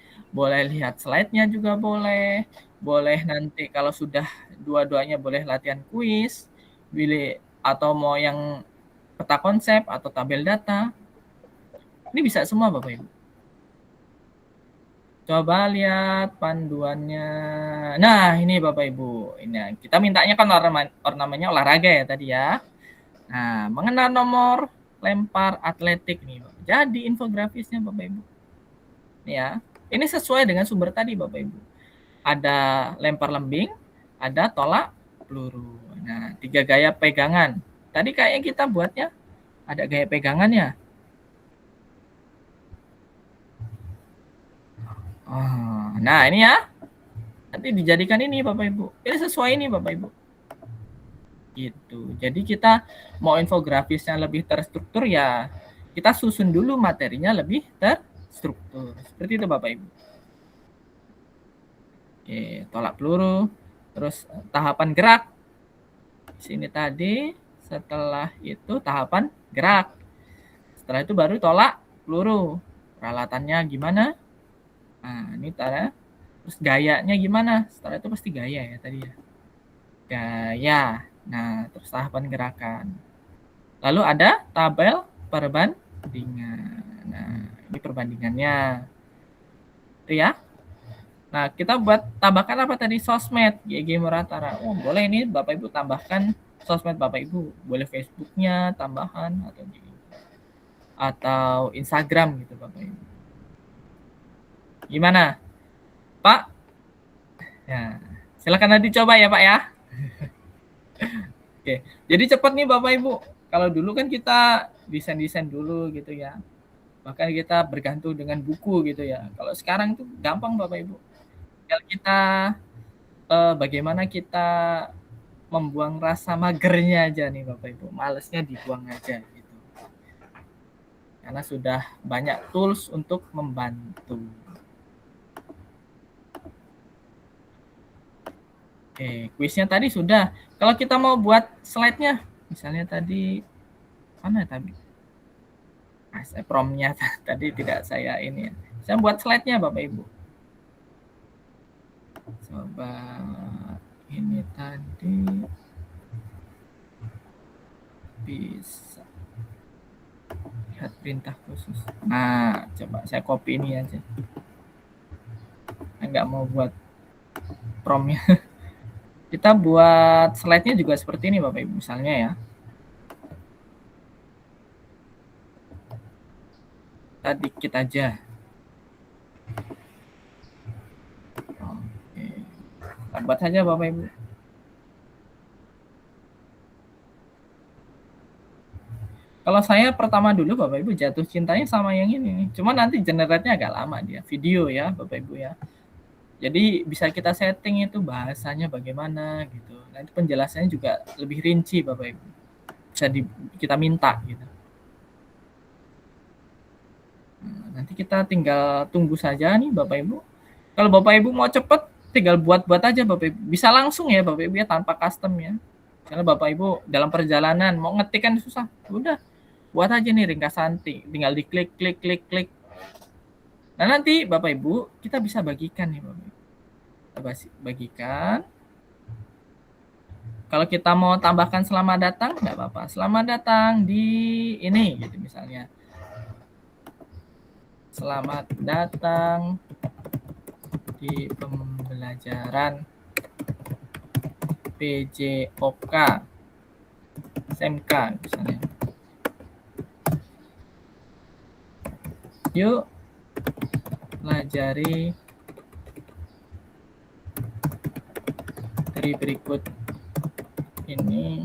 lihat slide-nya juga boleh nanti kalau sudah dua-duanya boleh latihan kuis, atau mau yang peta konsep atau tabel data. Ini bisa semua Bapak Ibu. Coba lihat panduannya. Nah, ini Bapak Ibu. Ini kita mintanya kan ornamennya olahraga ya tadi ya. Nah, mengenal nomor lempar atletik nih. Jadi infografisnya Bapak Ibu. Ya, ini sesuai dengan sumber tadi Bapak Ibu. Ada lempar lembing, ada tolak peluru. Nah, 3 gaya pegangan. Tadi kayaknya kita buatnya ada gaya pegangannya. Nah, ini ya. Nanti dijadikan ini Bapak Ibu. Ini sesuai ini Bapak Ibu. Gitu. Jadi kita mau infografisnya lebih terstruktur ya, kita susun dulu materinya lebih terstruktur. Seperti itu Bapak Ibu. Oke, tolak peluru. Terus tahapan gerak. Di sini tadi, setelah itu tahapan gerak. Setelah itu baru tolak peluru. Peralatannya gimana? Nah, ini tanda. Terus gayanya gimana? Setelah itu pasti gaya ya tadi ya. Gaya. Nah, terus tahapan gerakan. Lalu ada tabel perbandingan. Nah, ini perbandingannya. Itu ya. Nah, kita buat tambahkan apa tadi? Sosmed, GG Muratara. Oh, boleh ini Bapak Ibu tambahkan sosmed Bapak Ibu. Boleh Facebooknya tambahan atau Instagram gitu Bapak Ibu. Gimana? Pak? Ya, silakan nanti coba ya Pak ya. Oke, jadi cepat nih Bapak Ibu. Kalau dulu kan kita desain-desain dulu gitu ya. Bahkan kita bergantung dengan buku gitu ya. Kalau sekarang tuh gampang Bapak Ibu. Tinggal kita bagaimana kita membuang rasa magernya aja nih Bapak Ibu. Malesnya dibuang aja gitu. Karena sudah banyak tools untuk membantu. Oke, kuisnya tadi sudah. Kalau kita mau buat slide-nya, misalnya tadi mana tadi? Saya promnya tadi tidak saya ini ya. Saya buat slide-nya Bapak Ibu. Coba ini tadi bisa lihat perintah khusus. Nah, coba saya copy ini aja. Saya nggak mau buat promnya. Kita buat slide-nya juga seperti ini Bapak Ibu, misalnya ya. Kita dikit aja. Oke. Kita buat saja Bapak Ibu. Kalau saya pertama dulu Bapak Ibu jatuh cintanya sama yang ini. Cuma nanti generate-nya agak lama dia, video ya Bapak Ibu ya. Jadi bisa kita setting itu bahasanya bagaimana gitu. Nanti penjelasannya juga lebih rinci Bapak Ibu. Bisa kita minta gitu. Nah, nanti kita tinggal tunggu saja nih Bapak Ibu. Kalau Bapak Ibu mau cepet, tinggal buat-buat aja Bapak Ibu. Bisa langsung ya Bapak Ibu ya tanpa custom ya. Karena Bapak Ibu dalam perjalanan mau ngetik kan susah. Udah, buat aja nih ringkasan, tinggal diklik, klik, klik, klik. Nah nanti Bapak Ibu kita bisa bagikan nih Bapak Ibu. Kita bagikan. Kalau kita mau tambahkan selamat datang, nggak apa-apa. Selamat datang di ini, gitu misalnya. Selamat datang di pembelajaran PJOK SMK misalnya. Yuk pelajari dari berikut ini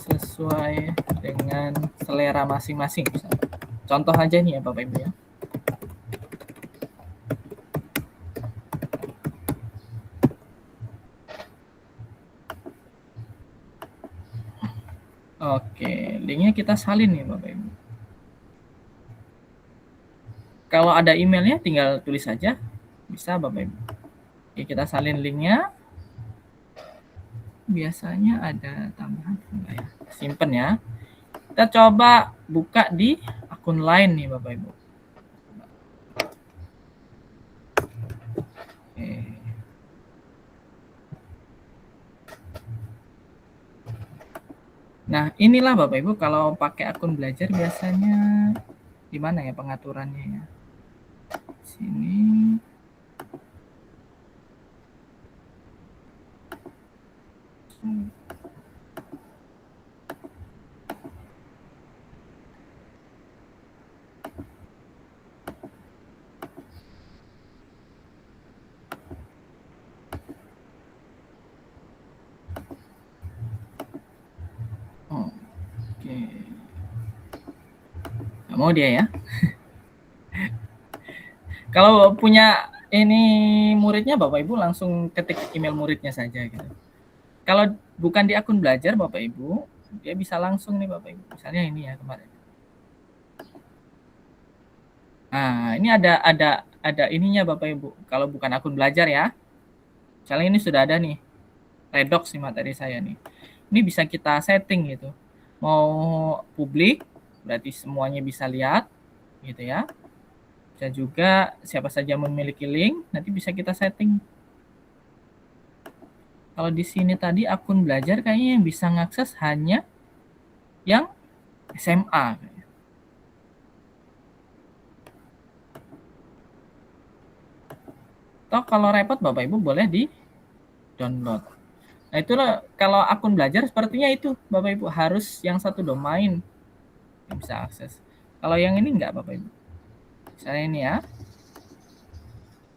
sesuai dengan selera masing-masing. Contoh aja nih ya Bapak Ibu ya. Oke, linknya kita salin nih Bapak Ibu. Kalau ada emailnya tinggal tulis saja, bisa Bapak Ibu. Oke, kita salin linknya. Biasanya ada tambahan enggak ya? Simpen ya. Kita coba buka di akun lain nih Bapak Ibu. Oke. Nah, inilah Bapak Ibu kalau pakai akun belajar biasanya di mana ya pengaturannya ya? Sini. Oke. Nggak mau dia ya. Kalau punya ini muridnya Bapak Ibu langsung ketik email muridnya saja gitu. Kalau bukan di akun belajar Bapak Ibu, dia bisa langsung nih Bapak Ibu. Misalnya ini ya kemarin. Nah, ini ada ininya Bapak Ibu. Kalau bukan akun belajar ya. Misalnya ini sudah ada nih. Redox nih materi saya nih. Ini bisa kita setting gitu. mau publik, berarti semuanya bisa lihat, gitu ya. Bisa juga siapa saja memiliki link, nanti bisa kita setting. Kalau di sini tadi akun belajar kayaknya yang bisa ngakses hanya yang SMA. Atau kalau repot Bapak Ibu boleh di download. Nah itulah kalau akun belajar sepertinya itu Bapak Ibu harus yang satu domain yang bisa akses. Kalau yang ini enggak Bapak Ibu. Misalnya ini ya.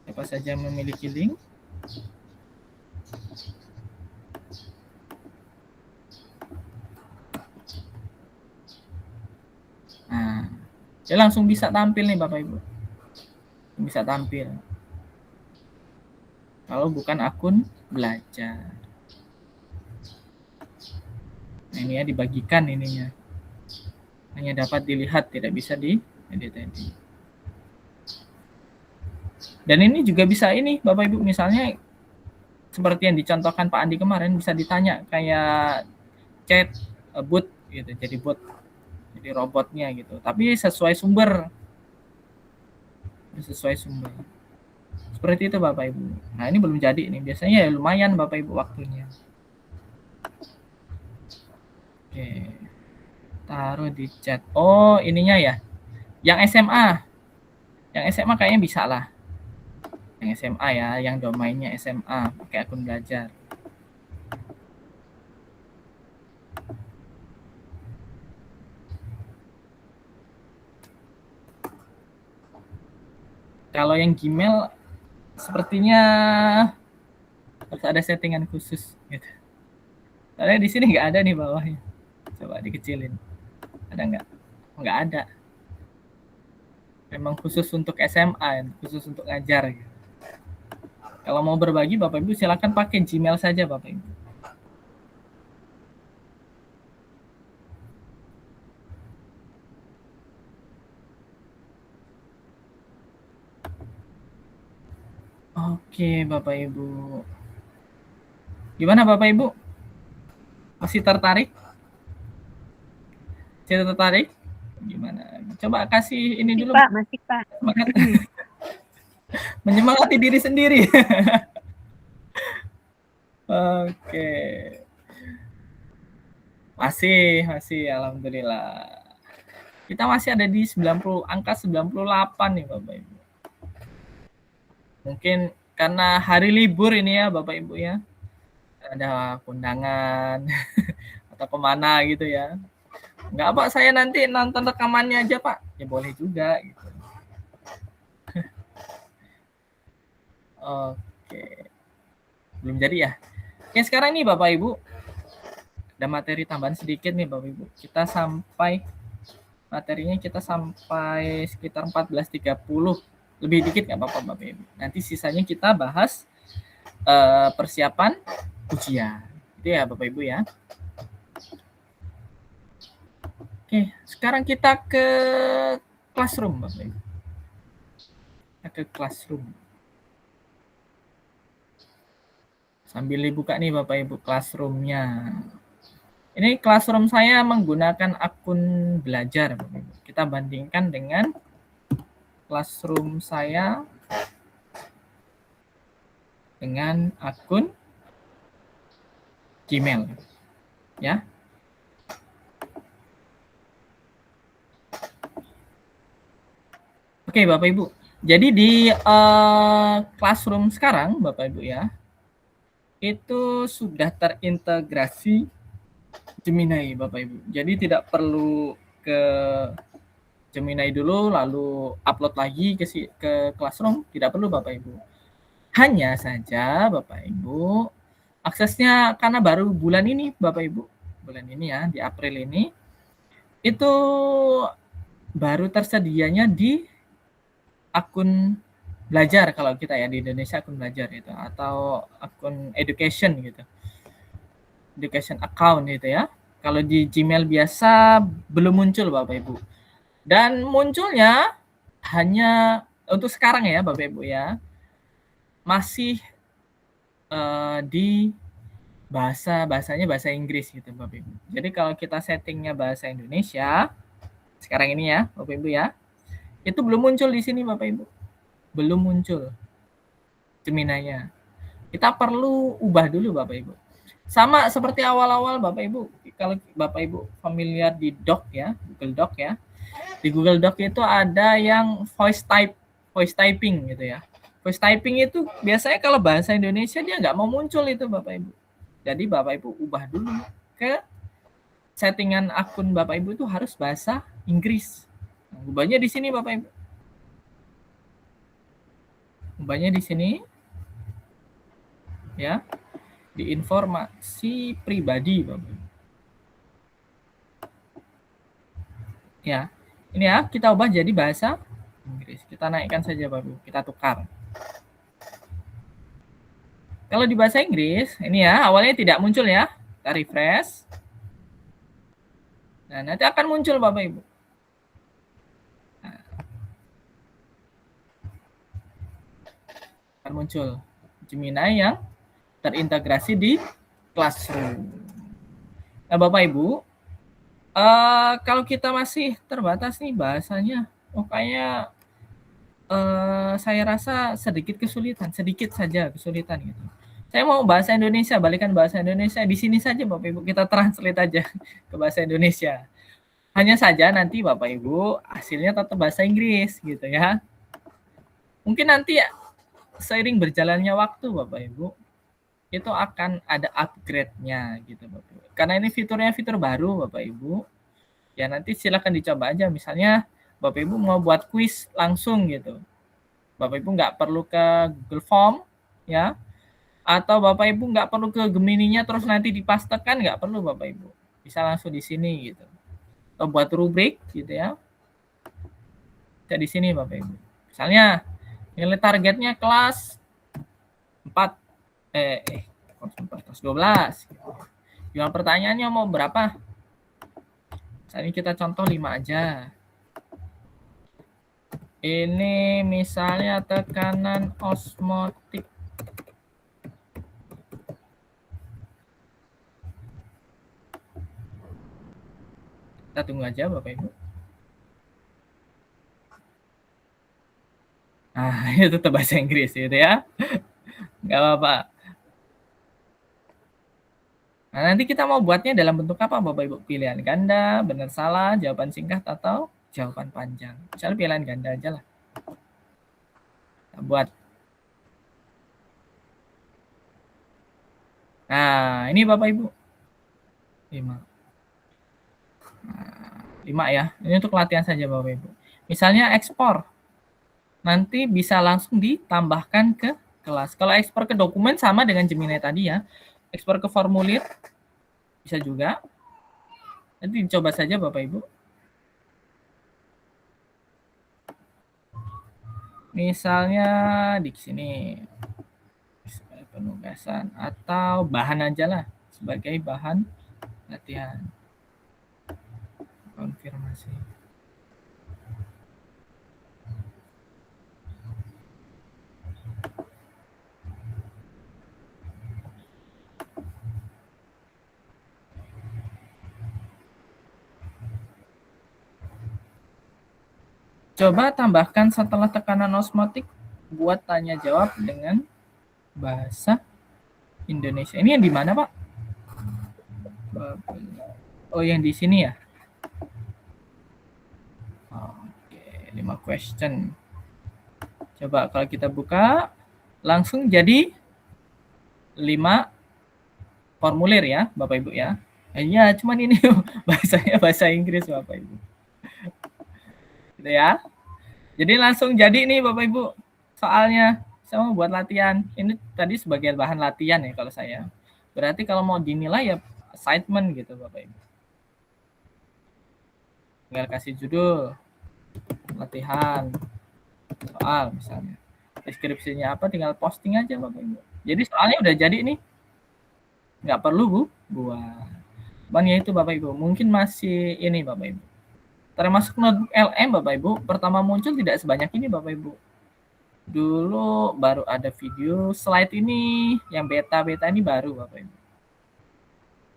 Siapa saja memiliki link. Nah, dia langsung bisa tampil nih Bapak Ibu. Bisa tampil. Kalau bukan akun belajar. Nah, ini ya dibagikan ininya. Hanya dapat dilihat, tidak bisa diedit. Dan ini juga bisa ini Bapak Ibu, misalnya seperti yang dicontohkan Pak Andi kemarin, bisa ditanya kayak chat bot gitu, jadi bot, jadi robotnya gitu. Tapi sesuai sumber. Seperti itu Bapak Ibu. Nah ini belum jadi nih, biasanya ya lumayan Bapak Ibu waktunya. Oke, taruh di chat. Oh ininya ya, yang SMA. Yang SMA kayaknya bisa lah. Yang SMA ya, yang domainnya SMA, pakai akun belajar. Kalau yang Gmail sepertinya harus ada settingan khusus gitu. Soalnya di sini nggak ada nih bawahnya. Coba dikecilin. Ada nggak? Nggak ada. Memang khusus untuk SMA, khusus untuk ngajar. Gitu. Kalau mau berbagi Bapak Ibu silakan pakai Gmail saja Bapak Ibu. Oke Bapak Ibu. Gimana Bapak Ibu? Masih tertarik? Masih tertarik? Gimana? Coba kasih ini dulu. Pak, masih Pak. Semangat. Menyemangati diri sendiri. Oke. Masih alhamdulillah. Kita masih ada di angka 98 nih Bapak Ibu. Mungkin karena hari libur ini ya Bapak Ibu ya. Ada kondangan atau kemana gitu ya. Enggak Pak, saya nanti nonton rekamannya aja Pak. Ya boleh juga gitu. Oke. Belum jadi ya. Oke sekarang nih Bapak Ibu. Ada materi tambahan sedikit nih Bapak Ibu. Materinya kita sampai sekitar 14.30. Lebih dikit nggak Bapak Ibu. Nanti sisanya kita bahas persiapan ujian. Itu ya Bapak Ibu ya. Oke, sekarang kita ke classroom Bapak Ibu. Kita ke classroom. Sambil dibuka nih Bapak Ibu classroom-nya. Ini classroom saya menggunakan akun belajar Bapak Ibu. Kita bandingkan dengan classroom saya dengan akun Gmail. Ya. Oke Bapak Ibu. Jadi di classroom sekarang Bapak Ibu ya, itu sudah terintegrasi Gemini Bapak Ibu. Jadi tidak perlu ke Gemini dulu lalu upload lagi ke classroom, tidak perlu Bapak Ibu. Hanya saja Bapak Ibu aksesnya karena baru bulan ini Bapak Ibu, bulan ini ya, di April ini itu baru tersedianya di akun belajar kalau kita ya di Indonesia akun belajar itu atau akun education gitu. Education account gitu ya. Kalau di Gmail biasa belum muncul Bapak Ibu. Dan munculnya hanya untuk sekarang ya Bapak Ibu ya. Masih di bahasanya bahasa Inggris gitu Bapak Ibu. Jadi kalau kita settingnya bahasa Indonesia, sekarang ini ya Bapak Ibu ya, itu belum muncul di sini Bapak Ibu. Belum muncul Gemini-nya. Kita perlu ubah dulu Bapak Ibu. Sama seperti awal-awal Bapak Ibu, kalau Bapak Ibu familiar di Doc ya, Google Doc ya. Di Google Doc itu ada yang voice typing gitu ya. Voice typing itu biasanya kalau bahasa Indonesia dia nggak mau muncul itu Bapak Ibu. Jadi Bapak Ibu ubah dulu ke settingan akun Bapak Ibu itu harus bahasa Inggris. Nah, ubahnya di sini Bapak Ibu. Ubahnya di sini. Ya. Di informasi pribadi Bapak Ibu. Ya. Ini ya, kita ubah jadi bahasa Inggris. Kita naikkan saja Bapak Ibu, kita tukar. Kalau di bahasa Inggris, ini ya, awalnya tidak muncul ya. Kita refresh. Nah, nanti akan muncul Bapak Ibu. Nah, akan muncul Gemini yang terintegrasi di Classroom. Nah, Bapak Ibu, kalau kita masih terbatas nih bahasanya, kayaknya saya rasa sedikit saja kesulitan gitu. Saya mau bahasa Indonesia, balikan bahasa Indonesia di sini saja Bapak Ibu, kita translate aja ke bahasa Indonesia. Hanya saja nanti Bapak Ibu hasilnya tetap bahasa Inggris gitu ya. Mungkin nanti ya, seiring berjalannya waktu Bapak Ibu, itu akan ada upgrade-nya gitu Bapak Ibu. Karena ini fiturnya fitur baru Bapak Ibu. Ya nanti silakan dicoba aja, misalnya Bapak Ibu mau buat kuis langsung gitu. Bapak Ibu nggak perlu ke Google Form ya, atau Bapak Ibu nggak perlu ke Gemini-nya terus nanti dipastekan, nggak perlu Bapak Ibu, bisa langsung di sini gitu. Atau buat rubrik gitu ya, bisa di sini Bapak Ibu. Misalnya nilai targetnya kelas 4 kelas 12. Jumlah pertanyaannya mau berapa? Misalnya kita contoh 5 aja. Ini misalnya tekanan osmotik. Kita tunggu aja Bapak Ibu. Nah, itu tetap bahasa Inggris gitu ya. Nggak apa-apa. Nah, nanti kita mau buatnya dalam bentuk apa Bapak Ibu? Pilihan ganda, benar salah, jawaban singkat, atau jawaban panjang. Misalnya pilihan ganda aja lah. Kita buat. Nah, ini Bapak Ibu. 5. Nah, 5 ya. Ini untuk latihan saja Bapak Ibu. Misalnya ekspor. Nanti bisa langsung ditambahkan ke kelas. Kalau ekspor ke dokumen sama dengan Gemini tadi ya. Ekspor ke formulir bisa juga. Nanti dicoba saja Bapak Ibu. Misalnya di sini penugasan atau bahan aja lah sebagai bahan latihan. Konfirmasi. Coba tambahkan setelah tekanan osmotik buat tanya jawab dengan bahasa Indonesia. Ini yang di mana, Pak? Oh, yang di sini ya? Oke, 5 question. Coba kalau kita buka, langsung jadi 5 formulir ya, Bapak Ibu ya. Ya, cuman ini bahasanya bahasa Inggris, Bapak Ibu. Gitu ya. Jadi langsung jadi nih Bapak Ibu soalnya. Saya mau buat latihan. Ini tadi sebagai bahan latihan ya kalau saya. Berarti kalau mau dinilai ya assignment gitu Bapak Ibu. Tinggal kasih judul, latihan, soal misalnya. Deskripsinya apa tinggal posting aja Bapak Ibu. Jadi soalnya udah jadi nih. Nggak perlu Bu buat. Cuman ya itu Bapak Ibu. Mungkin masih ini Bapak Ibu. Termasuk notebook LM Bapak Ibu. Pertama muncul tidak sebanyak ini Bapak Ibu. Dulu baru ada video slide ini, yang beta-beta ini baru Bapak Ibu.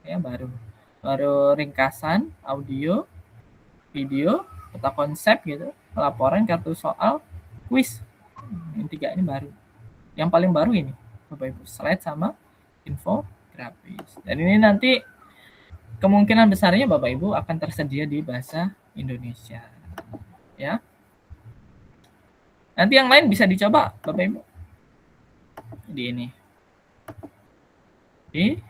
Ya, baru ringkasan, audio, video, peta konsep gitu, laporan, kartu soal, kuis. Ini 3 ini baru. Yang paling baru ini, Bapak Ibu, slide sama infografis. Dan ini nanti kemungkinan besarnya Bapak Ibu akan tersedia di bahasa Indonesia. Ya. Nanti yang lain bisa dicoba Bapak Ibu. Di ini. Di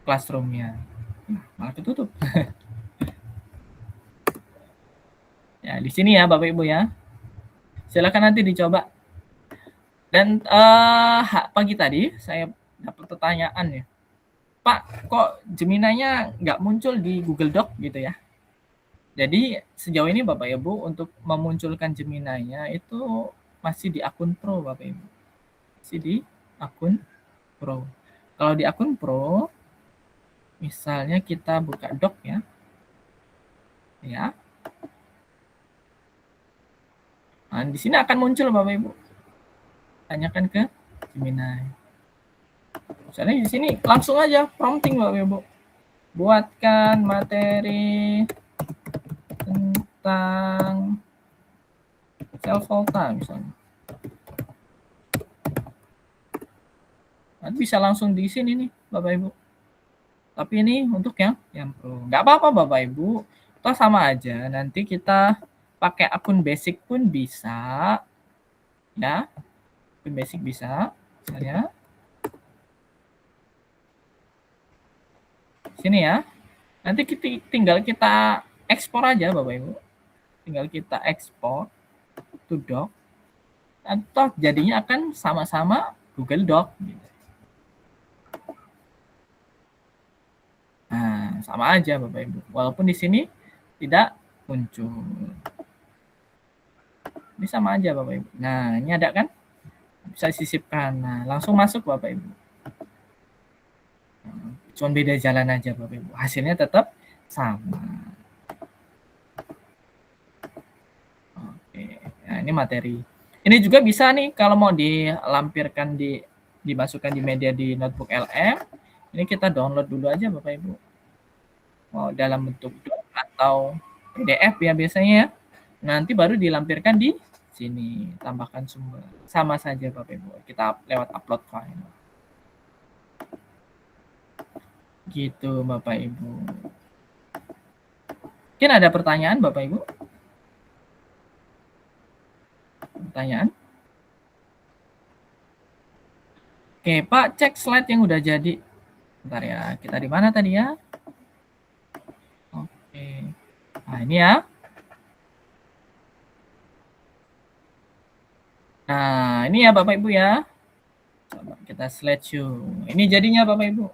classroom-nya. Malah ketutup. Ya, di sini ya Bapak Ibu ya. Silakan nanti dicoba. Dan pagi tadi saya dapat pertanyaan ya. Pak, kok Gemini-nya nggak muncul di Google Doc gitu ya? Jadi sejauh ini Bapak Ibu untuk memunculkan Gemini-nya itu masih di akun Pro Bapak Ibu. Masih di akun Pro. Kalau di akun Pro, misalnya kita buka Doc ya. Ya. Nah, di sini akan muncul Bapak Ibu. Tanyakan ke Gemini. Misalnya di sini langsung aja prompting Bapak Ibu. Buatkan materi tentang sel volta misalnya. Nanti bisa langsung di sini nih Bapak Ibu. Tapi ini untuk yang Pro. Nggak apa-apa Bapak Ibu. Toh sama aja. Nanti kita pakai akun basic pun bisa. Ya. Akun basic bisa. Misalnya. Sini ya. Nanti tinggal kita ekspor aja Bapak Ibu. Tinggal kita ekspor to Doc. Atau jadinya akan sama-sama Google Doc. Gitu. Nah, sama aja Bapak Ibu. Walaupun di sini tidak muncul. Ini sama aja Bapak Ibu. Nah, ini ada kan? Bisa disisipkan. Nah, langsung masuk Bapak Ibu. Cuma beda jalan aja Bapak Ibu. Hasilnya tetap sama. Oke. Nah, ini materi. Ini juga bisa nih kalau mau dilampirkan dimasukkan di media di notebook LM. Ini kita download dulu aja Bapak Ibu. Mau dalam bentuk doc atau PDF ya biasanya ya. Nanti baru dilampirkan di sini. Tambahkan sumber. Sama saja Bapak Ibu. Kita lewat upload file. Gitu Bapak Ibu. Mungkin ada pertanyaan Bapak Ibu? Pertanyaan? Oke, Pak, cek slide yang udah jadi. Bentar ya, kita di mana tadi ya? Oke. Nah, ini ya. Nah, ini ya Bapak Ibu ya. Coba kita slideshow. Ini jadinya Bapak Ibu.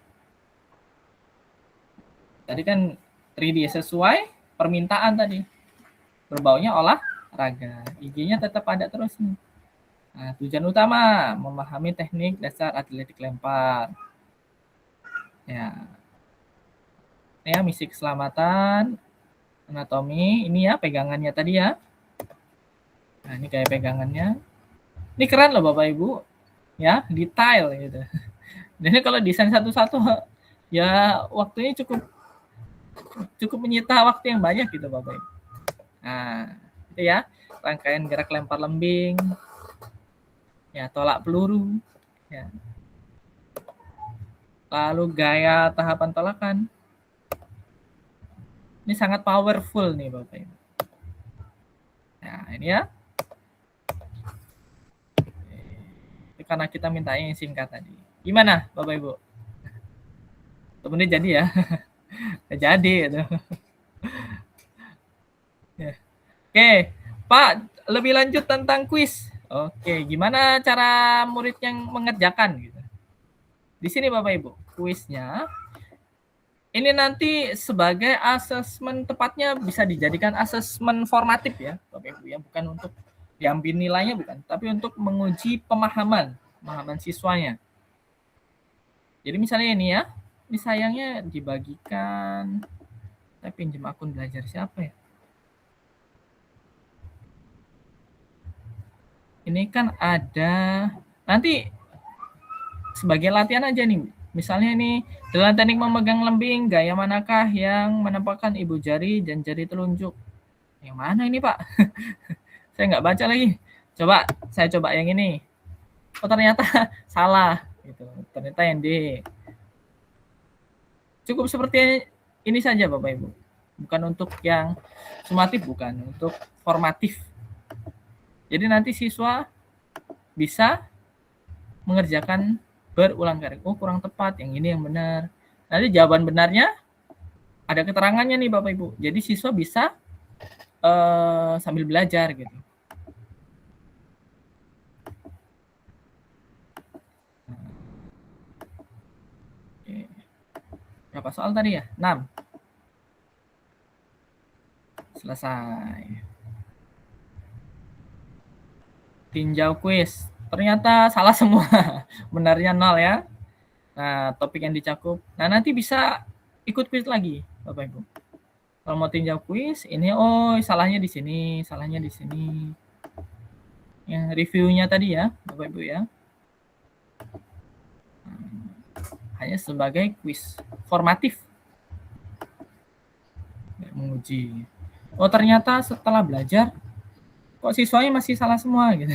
Tadi kan 3D sesuai permintaan tadi. Berbaunya olahraga. IG-nya tetap ada terus nih. Nah, tujuan utama memahami teknik dasar atletik lempar. Ya. Ini ya misi keselamatan, anatomi, ini ya pegangannya tadi ya. Nah, ini kayak pegangannya. Ini keren loh Bapak Ibu. Ya, detail gitu. Dan ini kalau desain satu-satu ya waktunya cukup menyita waktu yang banyak gitu Bapak Ibu. Nah, itu ya. Rangkaian gerak lempar lembing. Ya, tolak peluru. Ya. Lalu gaya tahapan tolakan. Ini sangat powerful nih Bapak Ibu. Nah, ini ya. Itu karena kita minta yang singkat tadi. Gimana Bapak Ibu? Temennya jadi ya? Jadi itu. Ya. Oke, Pak, lebih lanjut tentang kuis. Oke, gimana cara murid yang mengerjakan gitu? Di sini Bapak Ibu, kuisnya ini nanti sebagai asesmen, tepatnya bisa dijadikan asesmen formatif ya Bapak Ibu ya, bukan untuk diambil nilainya bukan, tapi untuk menguji pemahaman siswanya. Jadi misalnya ini ya, ini sayangnya dibagikan, saya pinjam akun belajar siapa ya? Ini kan ada, nanti sebagai latihan aja nih, Misalnya ini, dalam teknik memegang lembing, gaya manakah yang menempatkan ibu jari dan jari telunjuk? Yang mana ini, Pak? Saya nggak baca lagi. Coba, saya coba yang ini. Oh, ternyata salah. Gitu. Ternyata yang D. Cukup seperti ini saja, Bapak Ibu. Bukan untuk yang sumatif, bukan. Untuk formatif. Jadi nanti siswa bisa mengerjakan berulang kali. Oh, kurang tepat. Yang ini yang benar. Nanti jawaban benarnya ada keterangannya nih Bapak Ibu. Jadi siswa bisa sambil belajar gitu. Oke. Berapa soal tadi ya? 6. Selesai. Tinjau kuis. Ternyata salah semua. Benarnya 0 ya. Nah, topik yang dicakup. Nah, nanti bisa ikut kuis lagi, Bapak Ibu. Kalau mau tinjau kuis, ini oh salahnya di sini, salahnya di sini. Yang reviewnya tadi ya, Bapak Ibu ya. Hanya sebagai kuis formatif. Menguji. Oh, ternyata setelah belajar kok siswanya masih salah semua gitu.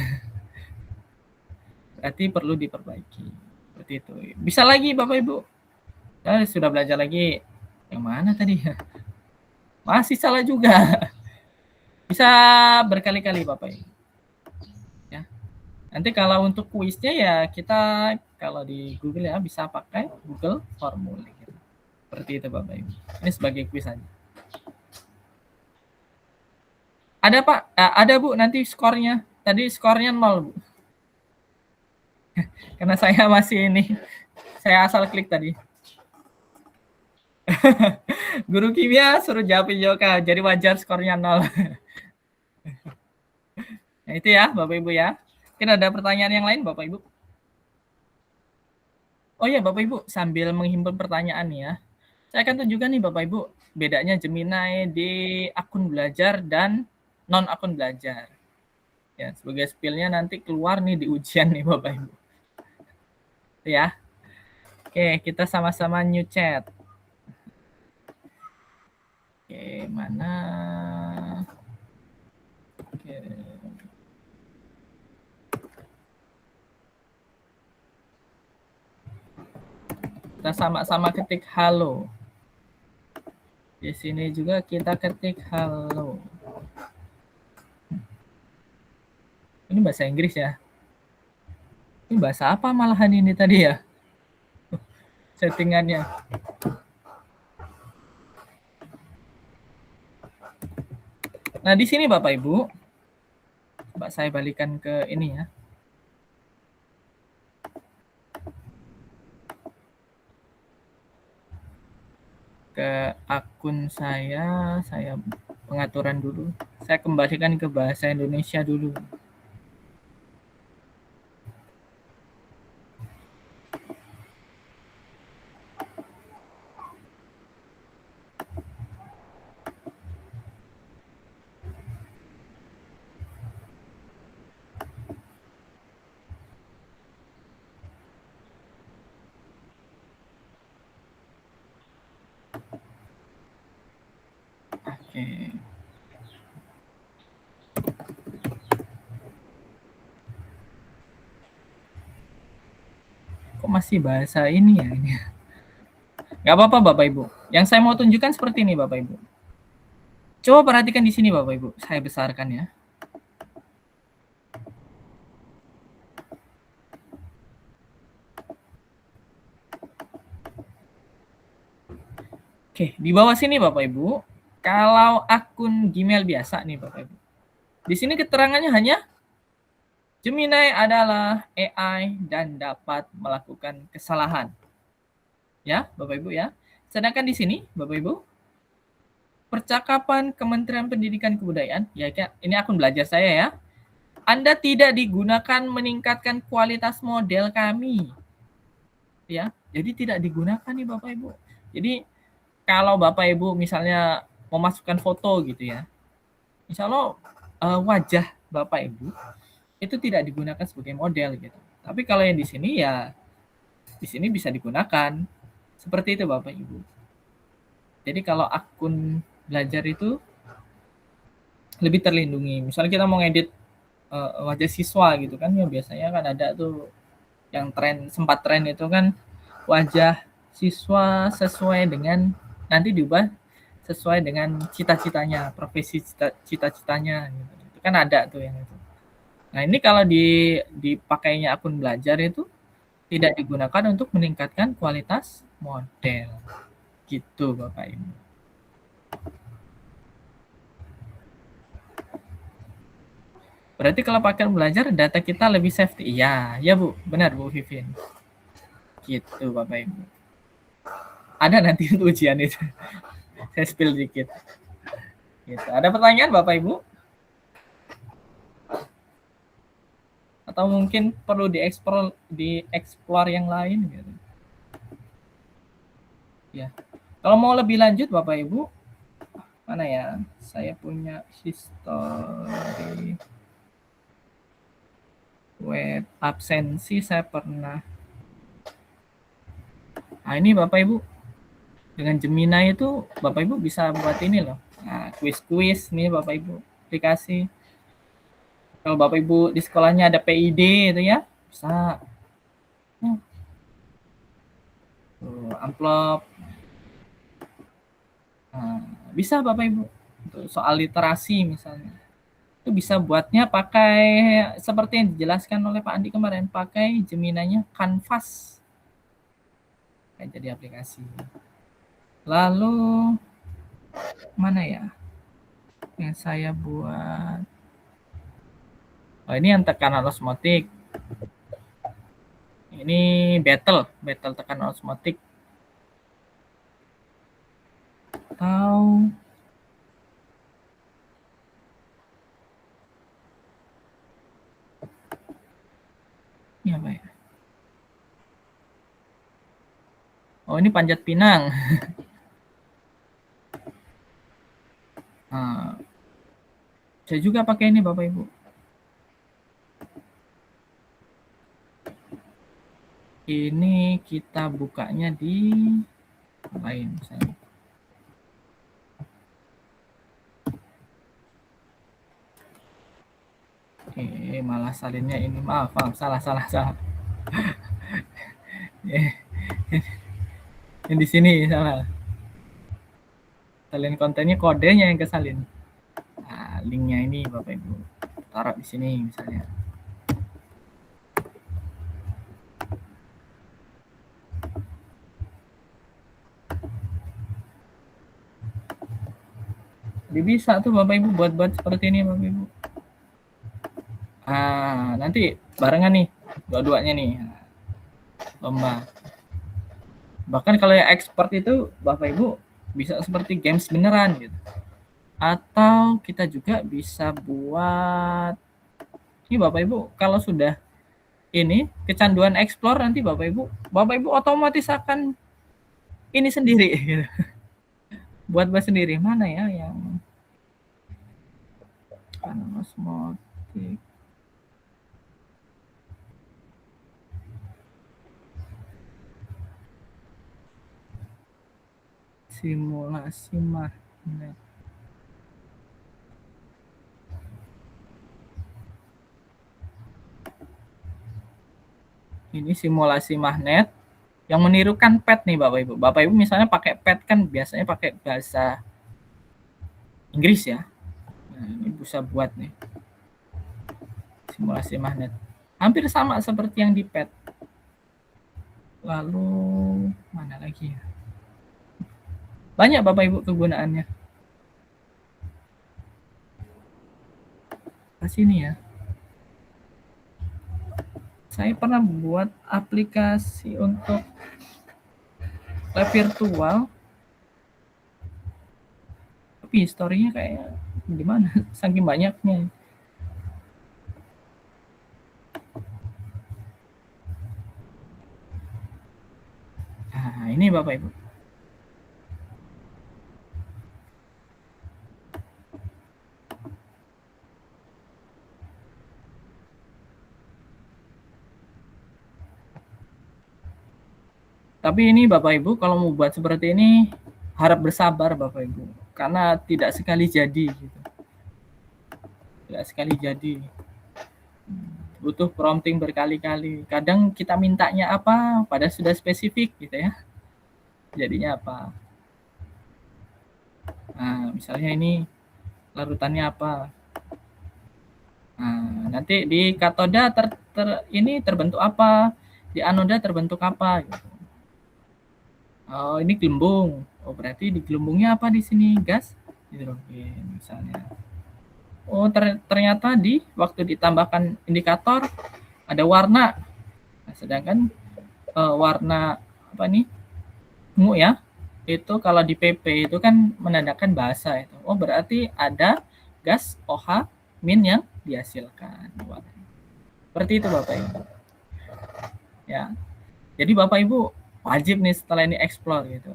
Berarti perlu diperbaiki. Seperti itu. Bisa lagi Bapak Ibu. Ya, sudah belajar lagi. Yang mana tadi ya? Masih salah juga. Bisa berkali-kali Bapak Ibu. Ya. Nanti kalau untuk kuisnya ya kita kalau di Google ya bisa pakai Google Formulir. Seperti itu Bapak Ibu. Ini sebagai kuis saja. Ada Pak, ada Bu nanti skornya. Tadi skornya 0 Bu. Karena saya masih ini, saya asal klik tadi. Guru kimia suruh jawab Yoka, jadi wajar skornya 0. Nah, itu ya Bapak Ibu ya. Mungkin ada pertanyaan yang lain Bapak Ibu? Oh ya Bapak Ibu, sambil menghimpun pertanyaan ya. Saya akan tunjukkan nih Bapak Ibu, bedanya Gemini di akun belajar dan non akun belajar. Ya, sebagai spillnya nanti keluar nih di ujian nih Bapak Ibu. Ya. Oke, kita sama-sama new chat. Oke, mana? Oke. Kita sama-sama ketik halo. Di sini juga kita ketik halo. Ini bahasa Inggris ya. Ini bahasa apa malahan ini tadi ya? Settingannya. Nah, di sini Bapak Ibu, coba saya balikan ke ini ya. Ke akun saya pengaturan dulu. Saya kembalikan ke bahasa Indonesia dulu. Oke. Kok masih bahasa ini ya? Nggak apa-apa Bapak Ibu. Yang saya mau tunjukkan seperti ini Bapak Ibu. Coba perhatikan di sini Bapak Ibu. Saya besarkan ya. Oke, di bawah sini Bapak Ibu, kalau akun Gmail biasa nih Bapak Ibu. Di sini keterangannya hanya Gemini adalah AI dan dapat melakukan kesalahan. Ya, Bapak Ibu ya. Sedangkan di sini Bapak Ibu, percakapan Kementerian Pendidikan Kebudayaan, ya ini akun belajar saya ya. Anda tidak digunakan meningkatkan kualitas model kami. Ya, jadi tidak digunakan nih Bapak Ibu. Jadi kalau Bapak Ibu misalnya memasukkan foto gitu ya, insya Allah wajah Bapak Ibu itu tidak digunakan sebagai model gitu. Tapi kalau yang di sini ya di sini bisa digunakan. Seperti itu Bapak Ibu. Jadi kalau akun belajar itu lebih terlindungi. Misalnya kita mau ngedit wajah siswa gitu kan, ya biasanya kan ada tuh yang sempat tren itu kan wajah siswa sesuai dengan, nanti diubah sesuai dengan cita-citanya, profesi cita-citanya gitu. Itu kan ada tuh yang itu. Nah, ini kalau dipakainya akun belajar itu tidak digunakan untuk meningkatkan kualitas model. Gitu Bapak Ibu. Berarti kalau pakai belajar data kita lebih safety. Iya, ya Bu, benar Bu Vivin. Gitu Bapak Ibu. Ada nanti untuk ujian itu. Saya spill dikit. Gitu. Ada pertanyaan Bapak Ibu? Atau mungkin perlu dieksplor yang lain gitu. Ya. Kalau mau lebih lanjut Bapak Ibu, mana ya? Saya punya history web absensi saya pernah. Nah, ini Bapak Ibu dengan Gemini itu Bapak Ibu bisa buat ini loh. Nah, kuis-kuis nih Bapak Ibu aplikasi. Kalau Bapak Ibu di sekolahnya ada PID itu ya, bisa. Amplop. Nah, bisa Bapak Ibu untuk soal literasi misalnya. Itu bisa buatnya pakai seperti yang dijelaskan oleh Pak Andi kemarin, pakai Gemini-nya Canvas. Kayak jadi aplikasi. Lalu mana ya yang saya buat? Oh, ini yang tekanan osmotik. Ini battle tekanan osmotik. Atau ini apa ya? Oh, ini panjat pinang. Nah, saya juga pakai ini Bapak Ibu. Ini kita bukanya di lain misalnya. Malah salinnya ini, maaf salah. Yang di sini salah. Salin kontennya, kodenya yang kesalin. Nah, linknya ini Bapak Ibu taruh di sini misalnya. Jadi bisa tuh Bapak Ibu buat seperti ini Bapak Ibu. Nanti barengan nih dua-duanya nih lomba. Bahkan kalau yang expert itu Bapak Ibu bisa seperti games beneran gitu. Atau kita juga bisa buat ini Bapak Ibu kalau sudah ini kecanduan explore, nanti Bapak Ibu otomatis akan ini sendiri gitu. Buat sendiri. Mana ya yang osmotik. Simulasi magnet. Ini simulasi magnet yang menirukan pet nih Bapak Ibu. Bapak Ibu misalnya pakai pet kan biasanya pakai bahasa Inggris ya. Nah, ini bisa buat nih simulasi magnet. Hampir sama seperti yang di pet. Lalu mana lagi ya? Banyak Bapak Ibu kegunaannya. Ke sini ya. Saya pernah buat aplikasi untuk lab virtual. Tapi historinya kayak gimana? Saking banyaknya. Nah, ini Bapak Ibu. Tapi ini Bapak Ibu kalau mau buat seperti ini harap bersabar Bapak Ibu, karena tidak sekali jadi gitu. Tidak sekali jadi. Butuh prompting berkali-kali. Kadang kita mintanya apa, pada sudah spesifik gitu ya. Jadinya apa? Nah, misalnya ini larutannya apa? Nah, nanti di katoda ini terbentuk apa? Di anoda terbentuk apa? Gitu. Oh, ini gelembung. Oh, berarti di gelembungnya apa di sini? Gas hidrogen misalnya. Oh, ternyata di waktu ditambahkan indikator ada warna. Nah, sedangkan warna apa nih? Ungu ya. Itu kalau di PP itu kan menandakan basa itu. Oh, berarti ada gas OH min yang dihasilkan. Seperti itu Bapak Ibu. Ya. Jadi Bapak Ibu wajib nih setelah ini explore gitu.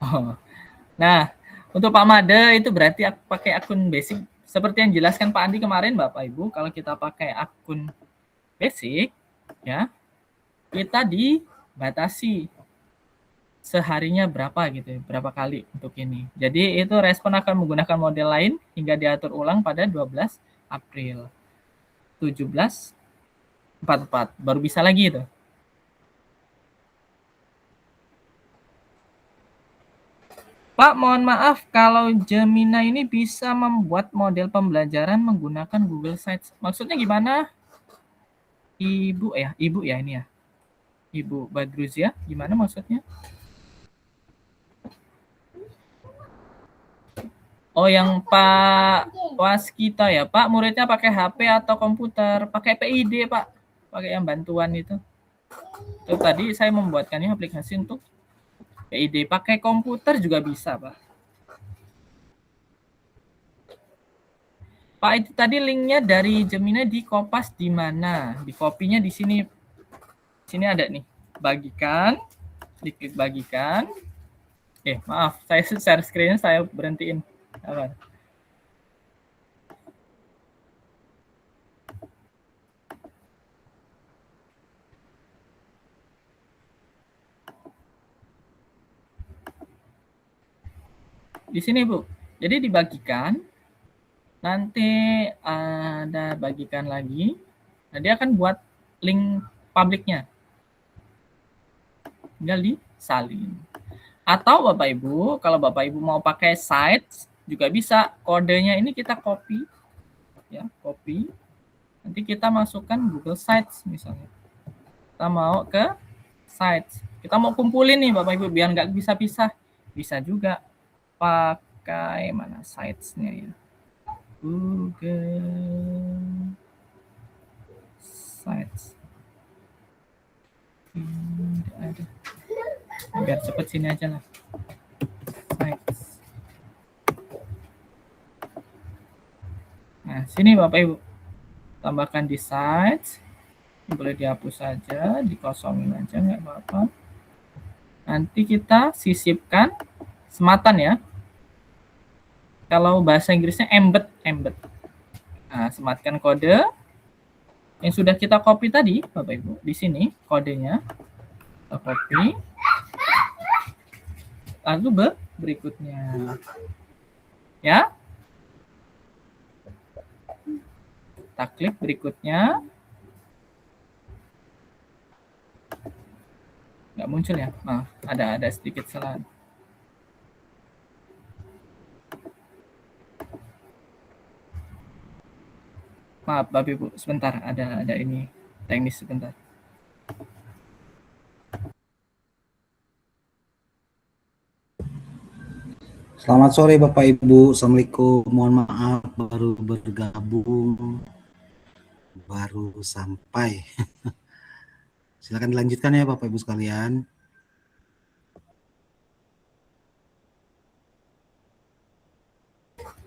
Oh. Nah, untuk Pak Made itu berarti pakai akun basic. Seperti yang jelaskan Pak Andi kemarin Bapak Ibu, kalau kita pakai akun basic, ya, kita dibatasi seharinya berapa gitu, berapa kali untuk ini. Jadi itu respon akan menggunakan model lain hingga diatur ulang pada 12 April 1744. Baru bisa lagi itu. Pak, mohon maaf kalau Gemini ini bisa membuat model pembelajaran menggunakan Google Sites. Maksudnya gimana? Ibu ya ini ya. Ibu Badruzia, gimana maksudnya? Oh, yang Pak Waskita ya, Pak. Muridnya pakai HP atau komputer? Pakai PID, Pak. Pakai yang bantuan itu. Itu tadi saya membuatkannya aplikasi untuk PID. Pakai komputer juga bisa, Pak. Pak, itu tadi linknya dari Gemini di Kompas di mana? Di copy-nya di sini. Sini ada nih. Bagikan. Diklik bagikan. Maaf. Saya share screen, saya berhentiin. Apa? Di sini, Bu. Jadi dibagikan. Nanti ada bagikan lagi. Nah, dia akan buat link publiknya. Tinggal disalin. Atau Bapak Ibu, kalau Bapak Ibu mau pakai sites juga bisa. Kodenya ini kita copy. Ya, copy. Nanti kita masukkan Google Sites misalnya. Kita mau ke sites. Kita mau kumpulin nih Bapak Ibu biar nggak bisa pisah. Bisa juga pakai mana sites-nya ya. Google Sites. Tidak ada. Biar cepet sini aja lah. Sites. Nah, sini Bapak Ibu. Tambahkan di sites. Ini boleh dihapus saja, dikosongin aja nggak apa-apa. Nanti kita sisipkan sematan ya. Kalau bahasa Inggrisnya embed. Nah, sematkan kode yang sudah kita copy tadi, Bapak Ibu. Di sini kodenya kita copy. Lalu berikutnya, ya. Kita klik berikutnya. Nggak muncul ya? Nah, ada sedikit kesalahan. Maaf Bapak Ibu, sebentar ada ini teknis sebentar. Selamat sore Bapak Ibu, Assalamualaikum. Mohon maaf baru bergabung, baru sampai. Silakan dilanjutkan ya Bapak Ibu sekalian.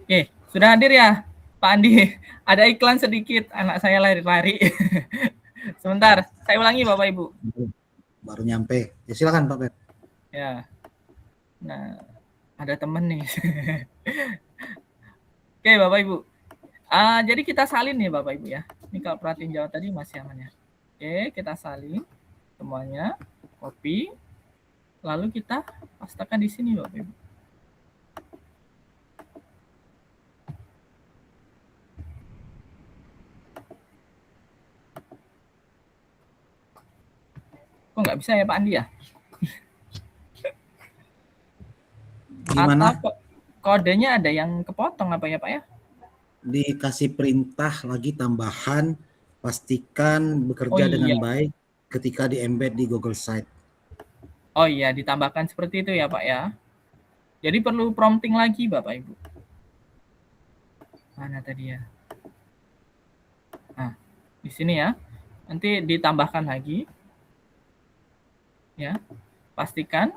Oke, sudah hadir ya Pak Andi. Ada iklan sedikit, anak saya lari-lari. Sebentar, saya ulangi Bapak Ibu. Baru nyampe. Ya silakan Pak Pep. Ya. Nah, ada temen nih. Oke, Bapak Ibu. Jadi kita salin nih Bapak Ibu ya. Ini kalau perhatiin jawab tadi masih aman ya. Oke, kita salin semuanya, copy, lalu kita pastekan di sini Bapak Ibu. Kok nggak bisa ya Pak Andi ya? Gimana? Atau kodenya ada yang kepotong apa ya Pak ya? Dikasih perintah lagi tambahan, pastikan bekerja dengan baik ketika di-embed di Google Site. Oh iya, ditambahkan seperti itu ya Pak ya. Jadi perlu prompting lagi Bapak Ibu. Mana tadi ya? Nah, di sini ya. Nanti ditambahkan lagi. Ya. Pastikan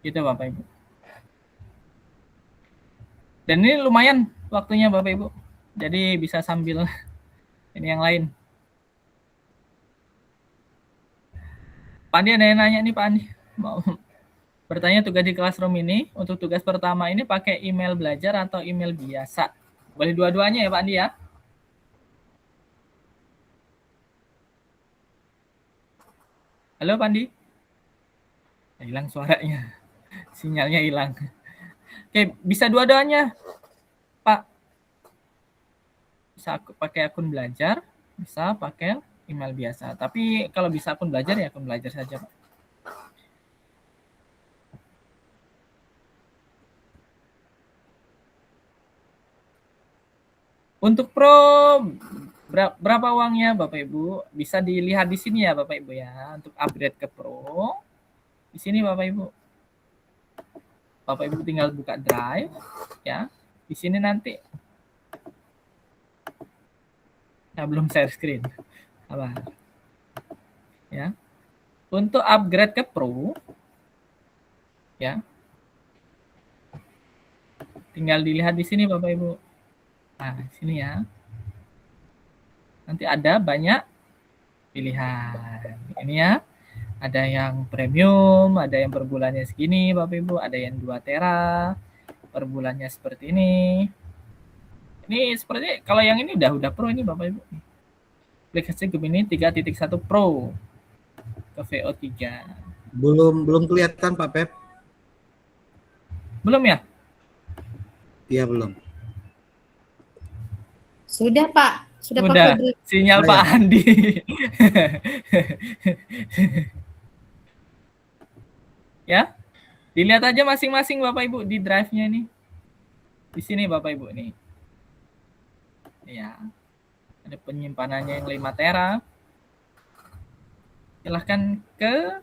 gitu Bapak Ibu. Dan ini lumayan waktunya Bapak Ibu. Jadi bisa sambil ini yang lain. Pak Andi ada yang nanya nih Pak Andi. Mau bertanya tugas di Classroom ini, untuk tugas pertama ini pakai email belajar atau email biasa? Boleh dua-duanya ya Pak Andi ya? Halo Pak Andi? Hilang suaranya. Sinyalnya hilang. Oke, bisa dua-duanya Pak. Bisa pakai akun belajar, bisa pakai email biasa. Tapi kalau bisa akun belajar ya akun belajar saja Pak. Untuk Pro berapa uangnya Bapak Ibu? Bisa dilihat di sini ya Bapak Ibu ya. Untuk upgrade ke Pro. Di sini Bapak Ibu. Bapak Ibu tinggal buka Drive ya. Di sini nanti. Nah, belum share screen. Apa? Ya. Untuk upgrade ke Pro ya. Tinggal dilihat di sini Bapak Ibu. Nah, sini ya. Nanti ada banyak pilihan. Ini ya. Ada yang premium, ada yang per bulannya segini Bapak Ibu, ada yang 2 tera per bulannya seperti ini. Ini seperti kalau yang ini udah Pro ini Bapak Ibu. Aplikasi Gemini 3.1 Pro ke VO3. Belum kelihatan Pak Pep. Belum ya? Iya belum. Sudah Pak. Sudah Udah, pakai sinyal Pak Andi. Ya, dilihat aja masing-masing Bapak Ibu di drive-nya ini. Di sini Bapak Ibu nih. Ya, ada penyimpanannya yang 5 tera. Silahkan ke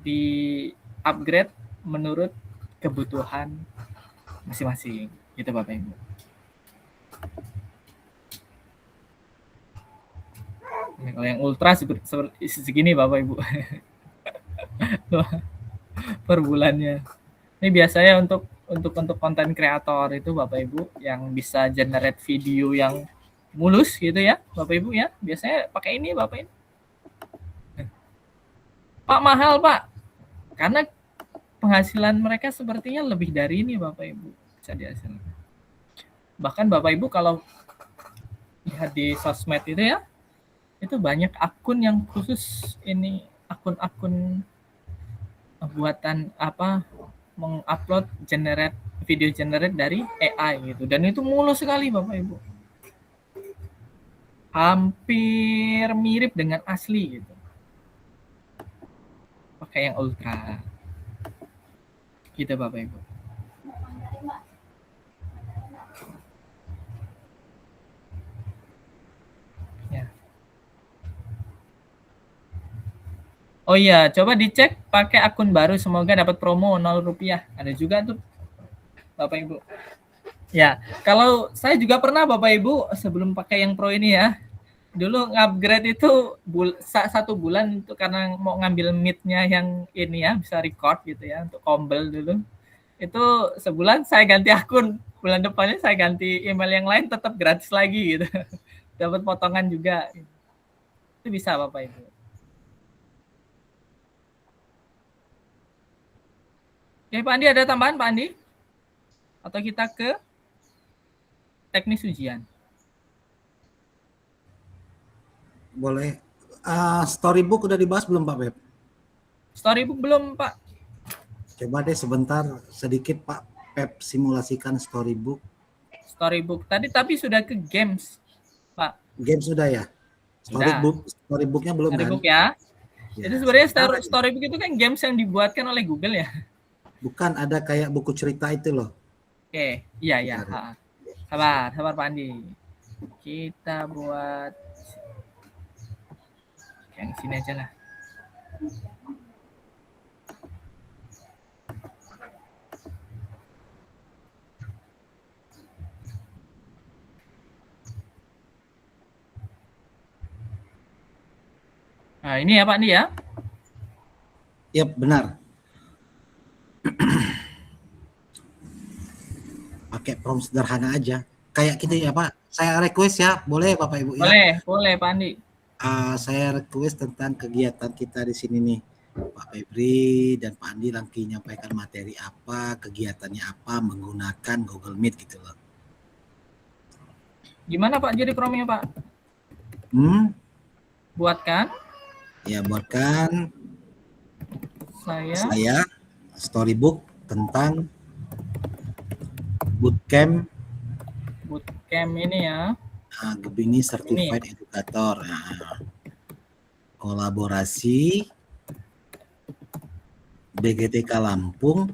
di upgrade menurut kebutuhan masing-masing. Gitu Bapak Ibu. Ini kalau yang ultra segini Bapak Ibu. Per bulannya. Ini biasanya untuk konten kreator itu Bapak Ibu yang bisa generate video yang mulus gitu ya Bapak Ibu ya. Biasanya pakai ini Bapak Ibu. Pak mahal Pak. Karena penghasilan mereka sepertinya lebih dari ini Bapak Ibu. Bisa dihasilkan. Bahkan Bapak Ibu kalau lihat di sosmed itu ya, itu banyak akun yang khusus ini akun-akun buatan mengupload video generate dari AI gitu, dan itu mulus sekali Bapak Ibu, hampir mirip dengan asli gitu, pakai yang ultra gitu Bapak Ibu. Ya. Oh iya, coba dicek pakai akun baru, semoga dapat promo 0 rupiah. Ada juga tuh Bapak Ibu. Ya, kalau saya juga pernah Bapak Ibu sebelum pakai yang Pro ini ya, Dulu upgrade itu satu bulan itu karena mau ngambil Meet-nya yang ini ya bisa record gitu ya untuk Combel dulu. Itu sebulan saya ganti akun, bulan depannya saya ganti email yang lain tetap gratis lagi gitu. Dapat potongan juga. Itu bisa Bapak Ibu. Oke, Pak Andi ada tambahan Pak Andi? Atau kita ke teknis ujian? Boleh. Storybook udah dibahas belum Pak Beb? Storybook belum Pak. Coba deh sebentar sedikit Pak Pep simulasikan storybook. Storybook tadi tapi sudah ke games Pak. Game sudah ya? Storybooknya belum Storybook kan? Ya. Itu sebenarnya storybook itu kan games yang dibuatkan oleh Google ya. Bukan, ada kayak buku cerita itu loh. Oke, iya. Sabar Pak Andi. Kita buat yang sini aja lah. Nah, ini ya Pak Andi ya. Yap, benar. Pakai prompt sederhana aja. Kayak gitu ya Pak. Saya request ya, boleh Bapak Ibu ya? Boleh Pak Andi. Saya request tentang kegiatan kita di sini nih. Pak Febri dan Pak Andi nanti menyampaikan materi apa, kegiatannya apa, menggunakan Google Meet gitu loh. Gimana Pak jadi promnya Pak? Buatkan? Ya, buatkan saya storybook tentang bootcamp ini ya. Gebini Certified Educator. Kolaborasi BGTK Lampung,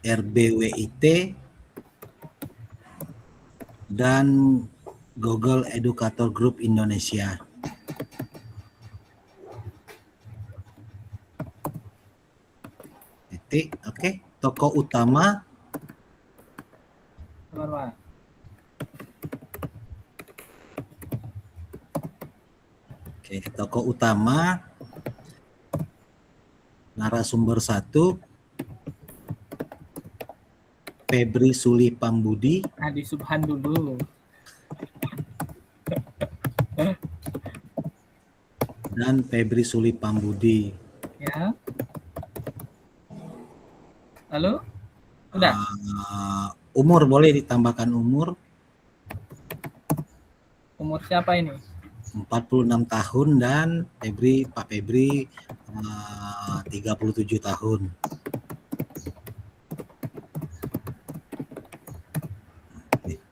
RBWIT, dan Google Educator Group Indonesia. Oke. Tokoh utama. Oke, tokoh utama. Narasumber 1. Febri Suli Pambudi. Di Subhan dulu. Dan Febri Suli Pambudi. Ya. Lalu? Udah? Umur boleh ditambahkan umur. Umur siapa ini? 46 tahun dan Pak Febri 37 tahun.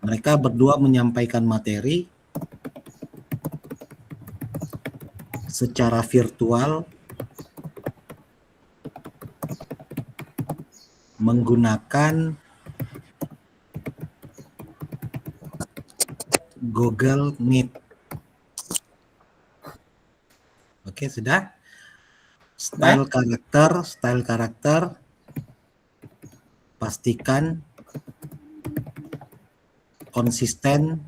Mereka berdua menyampaikan materi secara virtual menggunakan Google Meet. Oke, sudah. Style karakter pastikan konsisten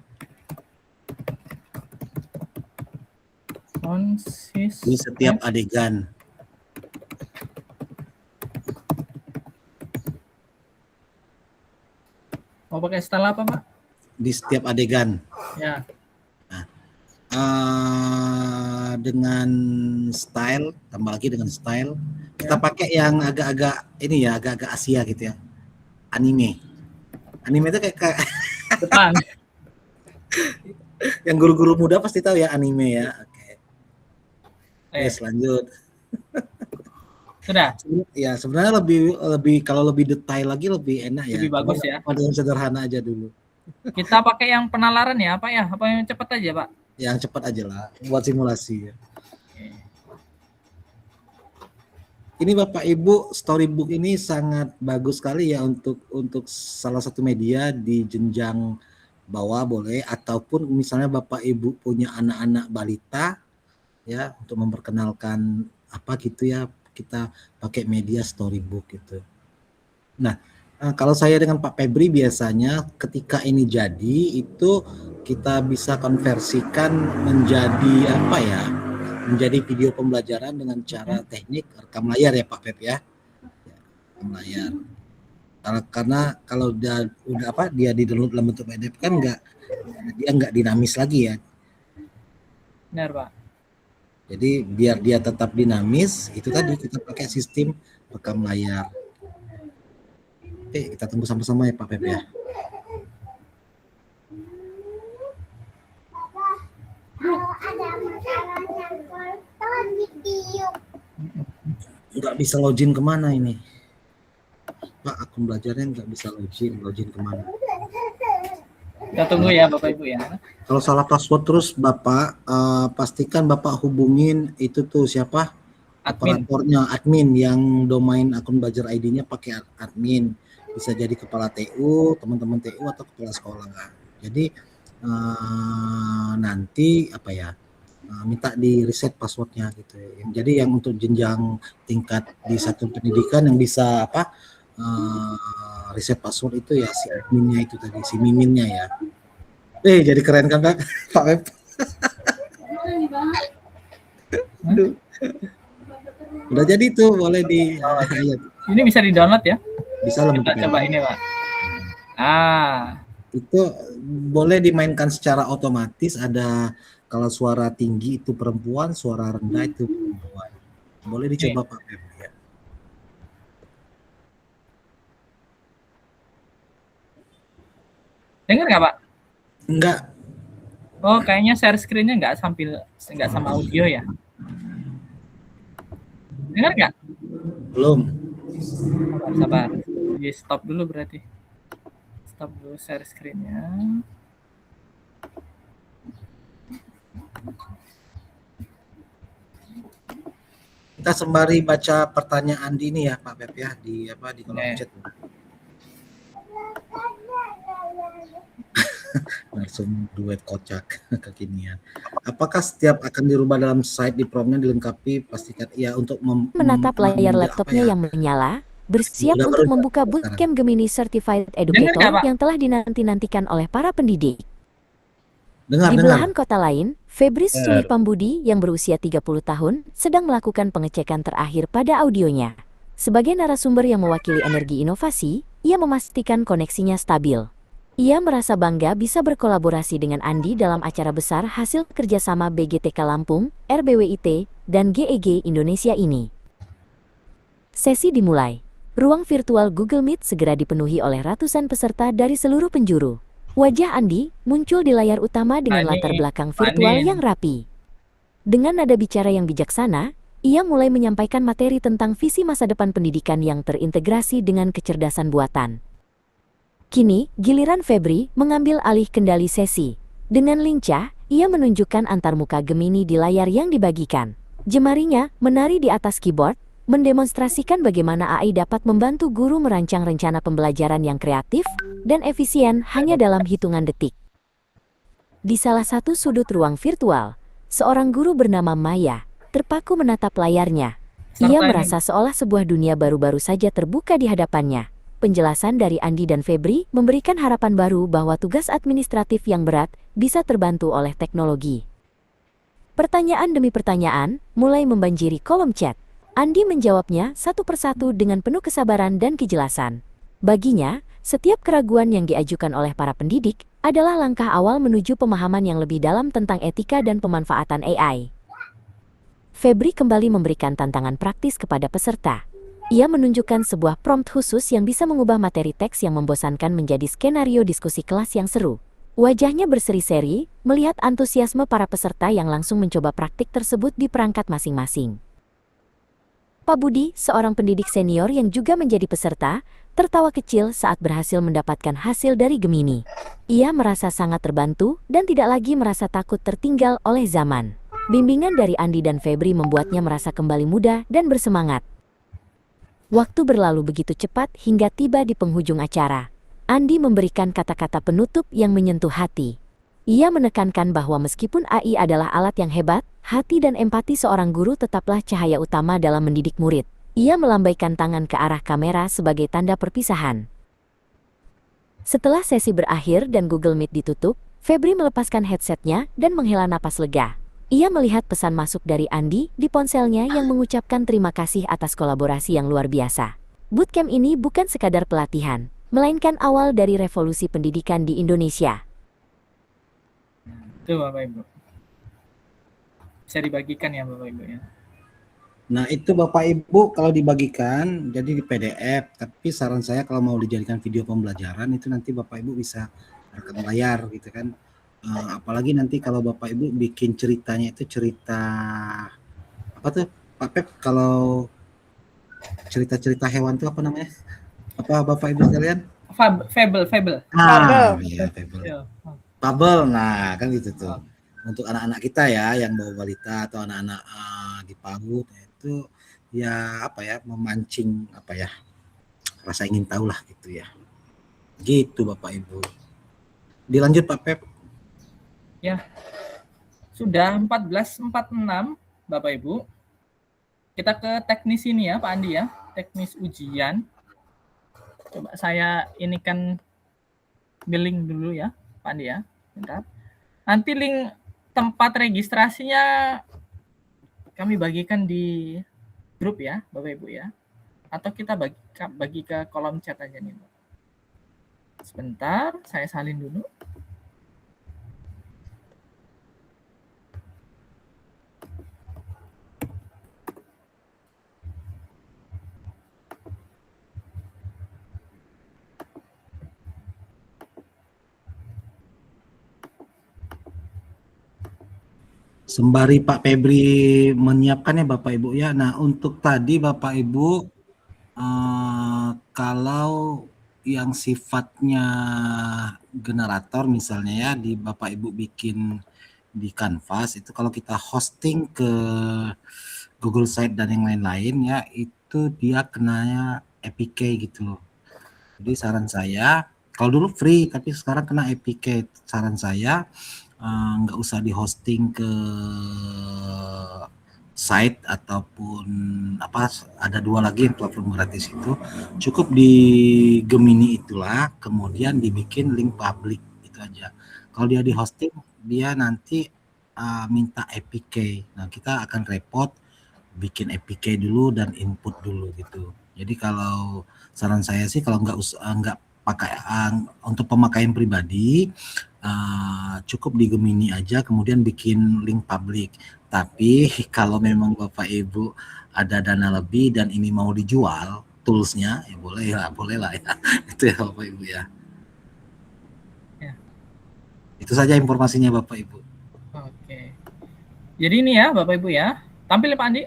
di setiap adegan. Mau pakai style apa, Pak? Di setiap adegan. Ya. Nah, dengan style, tambah lagi dengan style, kita pakai yang agak-agak ini ya, agak-agak Asia gitu ya. Anime itu kayak Jepang. Yang guru-guru muda pasti tahu ya anime ya. Oke. Yes, lanjut. Sudah. Ya, sebenarnya lebih kalau lebih detail lagi lebih enak ya. Lebih bagus ya. Pada yang sederhana aja dulu. Kita pakai yang penalaran ya, Pak ya? Apa yang cepat aja, Pak? Yang cepat aja lah, buat simulasi ya. Ini Bapak Ibu, storybook ini sangat bagus sekali ya untuk salah satu media di jenjang bawah boleh, ataupun misalnya Bapak Ibu punya anak-anak balita ya, untuk memperkenalkan apa gitu ya, kita pakai media storybook gitu. Nah, Kalau saya dengan Pak Febri biasanya ketika ini jadi itu kita bisa konversikan menjadi apa ya? Menjadi video pembelajaran dengan cara teknik rekam layar ya Pak Feb ya. Rekam layar. Karena kalau udah apa dia di download dalam bentuk PDF kan dia nggak dinamis lagi ya. Benar, Pak. Jadi biar dia tetap dinamis itu tadi kita pakai sistem rekam layar. Oke, kita tunggu sama-sama ya Pak Feb ya. Nggak bisa login kemana ini? Pak, akun belajarnya nggak bisa login kemana? Kita tunggu ya Bapak Ibu ya. Kalau salah password terus Bapak, pastikan Bapak hubungin itu tuh siapa? Operatornya, admin yang domain akun belajar ID-nya pakai admin. Bisa jadi kepala TU, teman-teman TU atau kepala sekolah. Jadi nanti apa ya? Minta di reset passwordnya gitu. Jadi yang untuk jenjang tingkat di satu pendidikan yang bisa apa? Reset password itu ya si adminnya itu tadi, si miminnya ya. Jadi keren kan Pak Web? Aduh. Udah jadi tuh, boleh di. Ini bisa di download ya? Bisa lah. Coba ini Pak. Itu boleh dimainkan secara otomatis. Ada kalau suara tinggi itu perempuan, suara rendah itu perempuan. Boleh dicoba Pak Web ya. Dengar nggak Pak? Enggak. Oh, kayaknya share screen-nya nggak sama audio ya? Dengar nggak? Belum. Sabar. Di stop dulu berarti. Stop dulu share screen-nya. Kita sembari baca pertanyaan di ini ya Pak Pep ya di kolom chat. Langsung duet kocak kekinian. Apakah setiap akan dirubah dalam site di promnya dilengkapi pastikan ya untuk menatap layar laptopnya yang menyala, bersiap untuk membuka bootcamp Gemini Certified Educator yang telah dinanti-nantikan oleh para pendidik. Di belahan kota lain, Febri Sulipambudi yang berusia 30 tahun sedang melakukan pengecekan terakhir pada audionya. Sebagai narasumber yang mewakili energi inovasi, ia memastikan koneksinya stabil. Ia merasa bangga bisa berkolaborasi dengan Andi dalam acara besar hasil kerjasama BGTK Lampung, RBWIT, dan GEG Indonesia ini. Sesi dimulai. Ruang virtual Google Meet segera dipenuhi oleh ratusan peserta dari seluruh penjuru. Wajah Andi muncul di layar utama dengan latar belakang virtual yang rapi. Dengan nada bicara yang bijaksana, ia mulai menyampaikan materi tentang visi masa depan pendidikan yang terintegrasi dengan kecerdasan buatan. Kini, giliran Febri mengambil alih kendali sesi. Dengan lincah, ia menunjukkan antarmuka Gemini di layar yang dibagikan. Jemarinya menari di atas keyboard, mendemonstrasikan bagaimana AI dapat membantu guru merancang rencana pembelajaran yang kreatif dan efisien hanya dalam hitungan detik. Di salah satu sudut ruang virtual, seorang guru bernama Maya terpaku menatap layarnya. Ia merasa seolah sebuah dunia baru-baru saja terbuka di hadapannya. Penjelasan dari Andi dan Febri memberikan harapan baru bahwa tugas administratif yang berat bisa terbantu oleh teknologi. Pertanyaan demi pertanyaan mulai membanjiri kolom chat. Andi menjawabnya satu persatu dengan penuh kesabaran dan kejelasan. Baginya, setiap keraguan yang diajukan oleh para pendidik adalah langkah awal menuju pemahaman yang lebih dalam tentang etika dan pemanfaatan AI. Febri kembali memberikan tantangan praktis kepada peserta. Ia menunjukkan sebuah prompt khusus yang bisa mengubah materi teks yang membosankan menjadi skenario diskusi kelas yang seru. Wajahnya berseri-seri, melihat antusiasme para peserta yang langsung mencoba praktik tersebut di perangkat masing-masing. Pak Budi, seorang pendidik senior yang juga menjadi peserta, tertawa kecil saat berhasil mendapatkan hasil dari Gemini. Ia merasa sangat terbantu dan tidak lagi merasa takut tertinggal oleh zaman. Bimbingan dari Andi dan Febri membuatnya merasa kembali muda dan bersemangat. Waktu berlalu begitu cepat hingga tiba di penghujung acara. Andi memberikan kata-kata penutup yang menyentuh hati. Ia menekankan bahwa meskipun AI adalah alat yang hebat, hati dan empati seorang guru tetaplah cahaya utama dalam mendidik murid. Ia melambaikan tangan ke arah kamera sebagai tanda perpisahan. Setelah sesi berakhir dan Google Meet ditutup, Febri melepaskan headsetnya dan menghela napas lega. Ia melihat pesan masuk dari Andi di ponselnya yang mengucapkan terima kasih atas kolaborasi yang luar biasa. Bootcamp ini bukan sekadar pelatihan, melainkan awal dari revolusi pendidikan di Indonesia. Itu Bapak Ibu. Bisa dibagikan ya Bapak Ibu ya. Nah itu Bapak Ibu kalau dibagikan jadi di PDF, tapi saran saya kalau mau dijadikan video pembelajaran itu nanti Bapak Ibu bisa rekam layar gitu kan. Apalagi nanti kalau Bapak Ibu bikin ceritanya itu cerita apa tuh Pak Pep, kalau cerita-cerita hewan tuh apa namanya? Apa Bapak Ibu sekalian? Fable. Iya, fable. Ya. Fable, nah kan gitu tuh. Untuk anak-anak kita ya yang bawa balita atau anak-anak di PAUD itu ya apa ya, memancing apa ya, rasa ingin tahu lah gitu ya. Gitu Bapak Ibu. Dilanjut Pak Pep. Ya. Sudah 14.46 Bapak Ibu. Kita ke teknis ini ya Pak Andi ya, teknis ujian. Coba saya inikan billing dulu ya Pak Andi ya. Bentar. Nanti link tempat registrasinya kami bagikan di grup ya Bapak Ibu ya. Atau kita bagi ke kolom chat aja nih. Sebentar, saya salin dulu. Sembari Pak Febri menyiapkannya Bapak Ibu ya. Nah untuk tadi Bapak Ibu kalau yang sifatnya generator misalnya ya di Bapak Ibu bikin di Canvas itu kalau kita hosting ke Google Site dan yang lain-lain ya itu dia kenanya APK gitu loh. Jadi saran saya kalau dulu free tapi sekarang kena APK. Saran saya nggak usah di hosting ke site ataupun apa, ada dua lagi yang platform gratis itu, cukup di Gemini itulah kemudian dibikin link public itu aja. Kalau dia di hosting dia nanti minta APK. Nah kita akan repot bikin APK dulu dan input dulu gitu. Jadi kalau saran saya sih kalau nggak pakai untuk pemakaian pribadi cukup di Gemini aja kemudian bikin link public. Tapi kalau memang Bapak Ibu ada dana lebih dan ini mau dijual toolsnya ya boleh lah ya. Itu ya Bapak Ibu ya. Itu saja informasinya Bapak Ibu. Oke. Jadi ini ya Bapak Ibu ya. Tampil ya Pak Andi.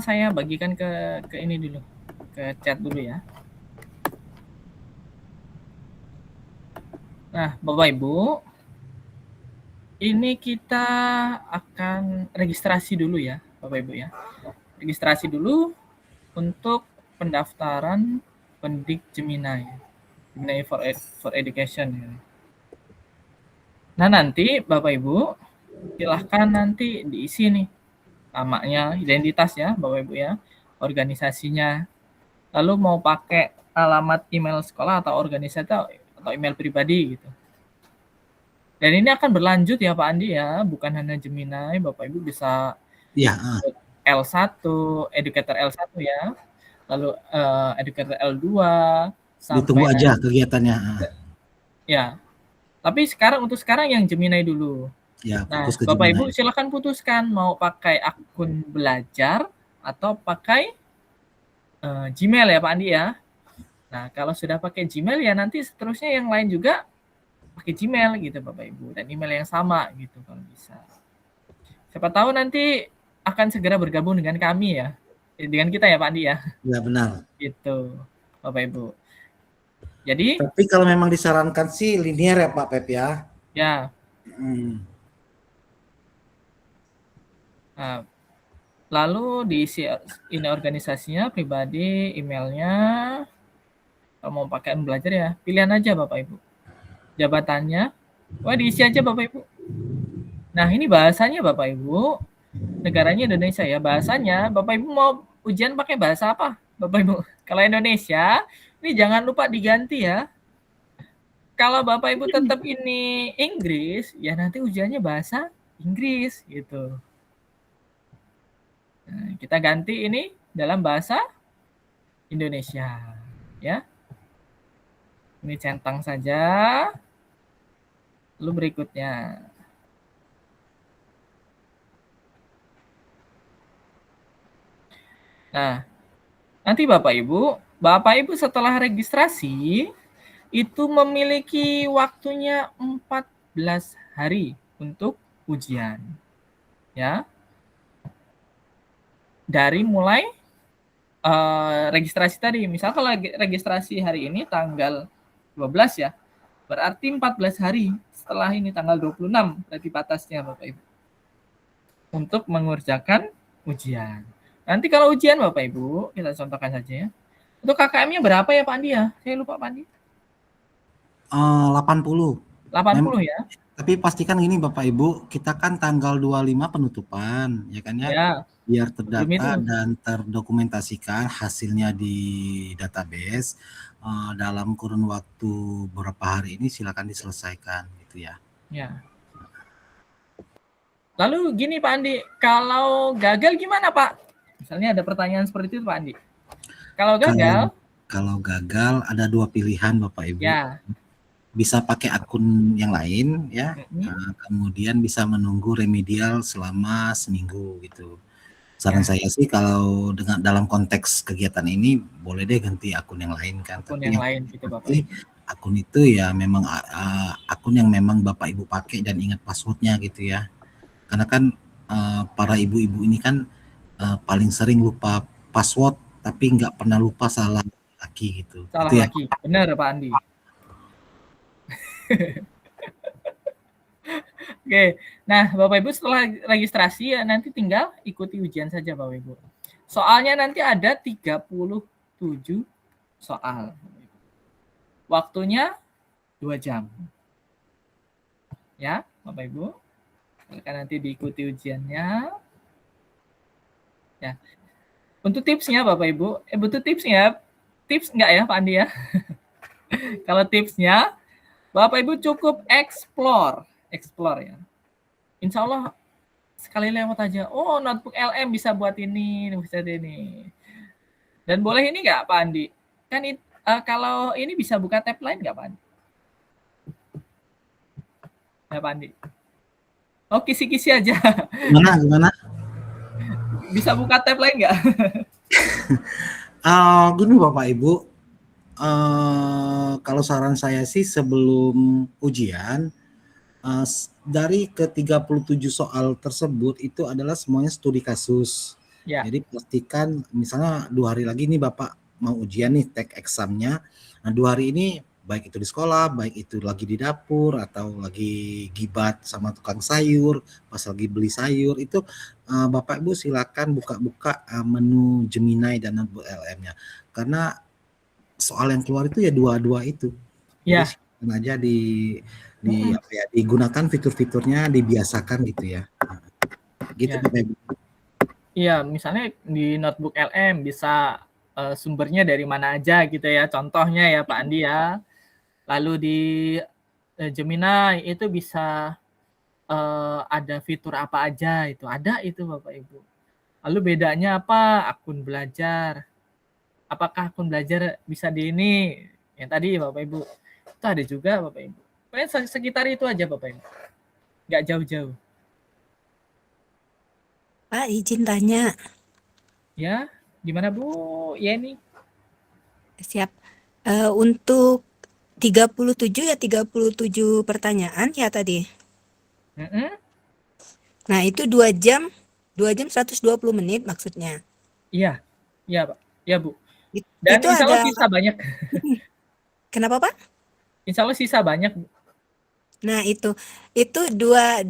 Saya bagikan ke ini dulu. Ke chat dulu ya. Nah, Bapak Ibu, ini kita akan registrasi dulu ya, Bapak Ibu ya. Registrasi dulu untuk pendaftaran pendidik Gemini. Gemini for Education. Nah, nanti Bapak Ibu, silahkan nanti diisi nih namanya, identitas ya, Bapak Ibu ya, organisasinya. Lalu mau pakai alamat email sekolah atau organisasi atau email pribadi gitu. Dan ini akan berlanjut ya Pak Andi ya, bukan hanya Gemini, Bapak Ibu bisa L1, educator L1 ya, lalu educator L2 sampai ditunggu aja kegiatannya. Ya. Tapi untuk sekarang yang Gemini dulu. Ya, nah, Bapak Ibu silakan putuskan mau pakai akun belajar atau pakai Gmail ya Pak Andi ya. Nah, kalau sudah pakai Gmail ya nanti seterusnya yang lain juga pakai Gmail gitu Bapak Ibu dan email yang sama gitu kalau bisa. Siapa tahu nanti akan segera bergabung dengan kami ya. Dengan kita ya Pak Andi ya. Ya benar. Gitu Bapak Ibu. Jadi tapi kalau memang disarankan sih linear ya Pak Pep ya. Ya. Nah, lalu diisi ini organisasinya, pribadi, emailnya. Kalau mau pakai belajar ya, pilihan aja Bapak Ibu. Jabatannya, diisi aja Bapak Ibu. Nah, ini bahasanya Bapak Ibu. Negaranya Indonesia ya, bahasanya Bapak Ibu mau ujian pakai bahasa apa? Bapak Ibu, kalau Indonesia Ini jangan lupa diganti ya. Kalau Bapak Ibu tetap ini Inggris, ya nanti ujiannya bahasa Inggris gitu. Nah, kita ganti ini dalam bahasa Indonesia, ya. Ini centang saja. Lalu berikutnya. Nah, nanti Bapak Ibu setelah registrasi itu memiliki waktunya 14 hari untuk ujian. Ya. Dari mulai registrasi tadi. Misal kalau registrasi hari ini tanggal 12 ya, berarti 14 hari setelah ini tanggal 26 berarti batasnya Bapak Ibu. Untuk mengerjakan ujian. Nanti kalau ujian Bapak Ibu, kita contohkan saja ya. Untuk KKM-nya berapa ya Pak Andi ya? Saya lupa Pak Andi. 80. 80 ya. Tapi pastikan gini Bapak Ibu, kita kan tanggal 25 penutupan, ya kan ya? Ya. Biar terdata dan terdokumentasikan hasilnya di database dalam kurun waktu beberapa hari ini silakan diselesaikan gitu ya. Ya. Lalu gini Pak Andi, kalau gagal gimana Pak? Misalnya ada pertanyaan seperti itu Pak Andi. Kalau gagal ada 2 pilihan Bapak Ibu. Ya. Bisa pakai akun yang lain ya. Kemudian bisa menunggu remedial selama seminggu gitu. Saran saya sih kalau dalam konteks kegiatan ini boleh deh ganti akun yang lain kan. Akun yang lain gitu Bapak. Akun itu ya memang akun yang memang Bapak Ibu pakai dan ingat passwordnya gitu ya. Karena kan para ibu-ibu ini kan paling sering lupa password tapi nggak pernah lupa salah laki gitu. Salah gitu laki, ya? Benar Pak Andi. Oke, nah Bapak Ibu setelah registrasi ya nanti tinggal ikuti ujian saja Bapak Ibu. Soalnya nanti ada 37 soal. Waktunya 2 jam. Ya, Bapak Ibu. Silakan nanti diikuti ujiannya. Ya. Untuk tipsnya Bapak Ibu, butuh tipsnya. Tips enggak ya Pak Andi ya? Kalau tipsnya, Bapak Ibu cukup explore ya. Insya Allah sekali lewat aja. Oh, notebook LM bisa buat ini, bisa ini. Dan boleh ini nggak Pak Andi? Kan kalau ini bisa buka tab lain nggak Pak Andi? Ya Pak Andi. Oh, kisi-kisi aja. Gimana? Bisa buka tab lain nggak? Gini Bapak Ibu, kalau saran saya sih sebelum ujian, dari ke-37 soal tersebut itu adalah semuanya studi kasus. Ya. Jadi pastikan misalnya 2 hari lagi nih Bapak mau ujian nih take examnya. Nah 2 hari ini baik itu di sekolah, baik itu lagi di dapur atau lagi gibat sama tukang sayur, pas lagi beli sayur itu Bapak Ibu silakan buka-buka menu Gemini dan notebook LM-nya. Karena soal yang keluar itu ya dua-dua itu. Ya. Jadi aja digunakan fitur-fiturnya, dibiasakan gitu ya. Gitu ya. Iya, misalnya di notebook LM bisa sumbernya dari mana aja gitu ya. Contohnya ya Pak Andi ya. Lalu di Gemini itu bisa ada fitur apa aja itu. Ada itu Bapak Ibu. Lalu bedanya apa? Akun belajar. Apakah akun belajar bisa di ini? Yang tadi Bapak Ibu. Itu ada juga Bapak Ibu. Pokoknya sekitar itu aja Bapak Ibu. Nggak jauh-jauh. Pak, izin tanya. Ya, gimana Bu Yeni? Siap. Untuk 37 ya 37 pertanyaan ya tadi. Nah, itu 2 jam 120 menit maksudnya. Iya. Iya, Pak. Iya, Bu. Dan itu insya Allah sisa banyak. Kenapa, Pak? Insya Allah sisa banyak, Bu. Nah, itu 2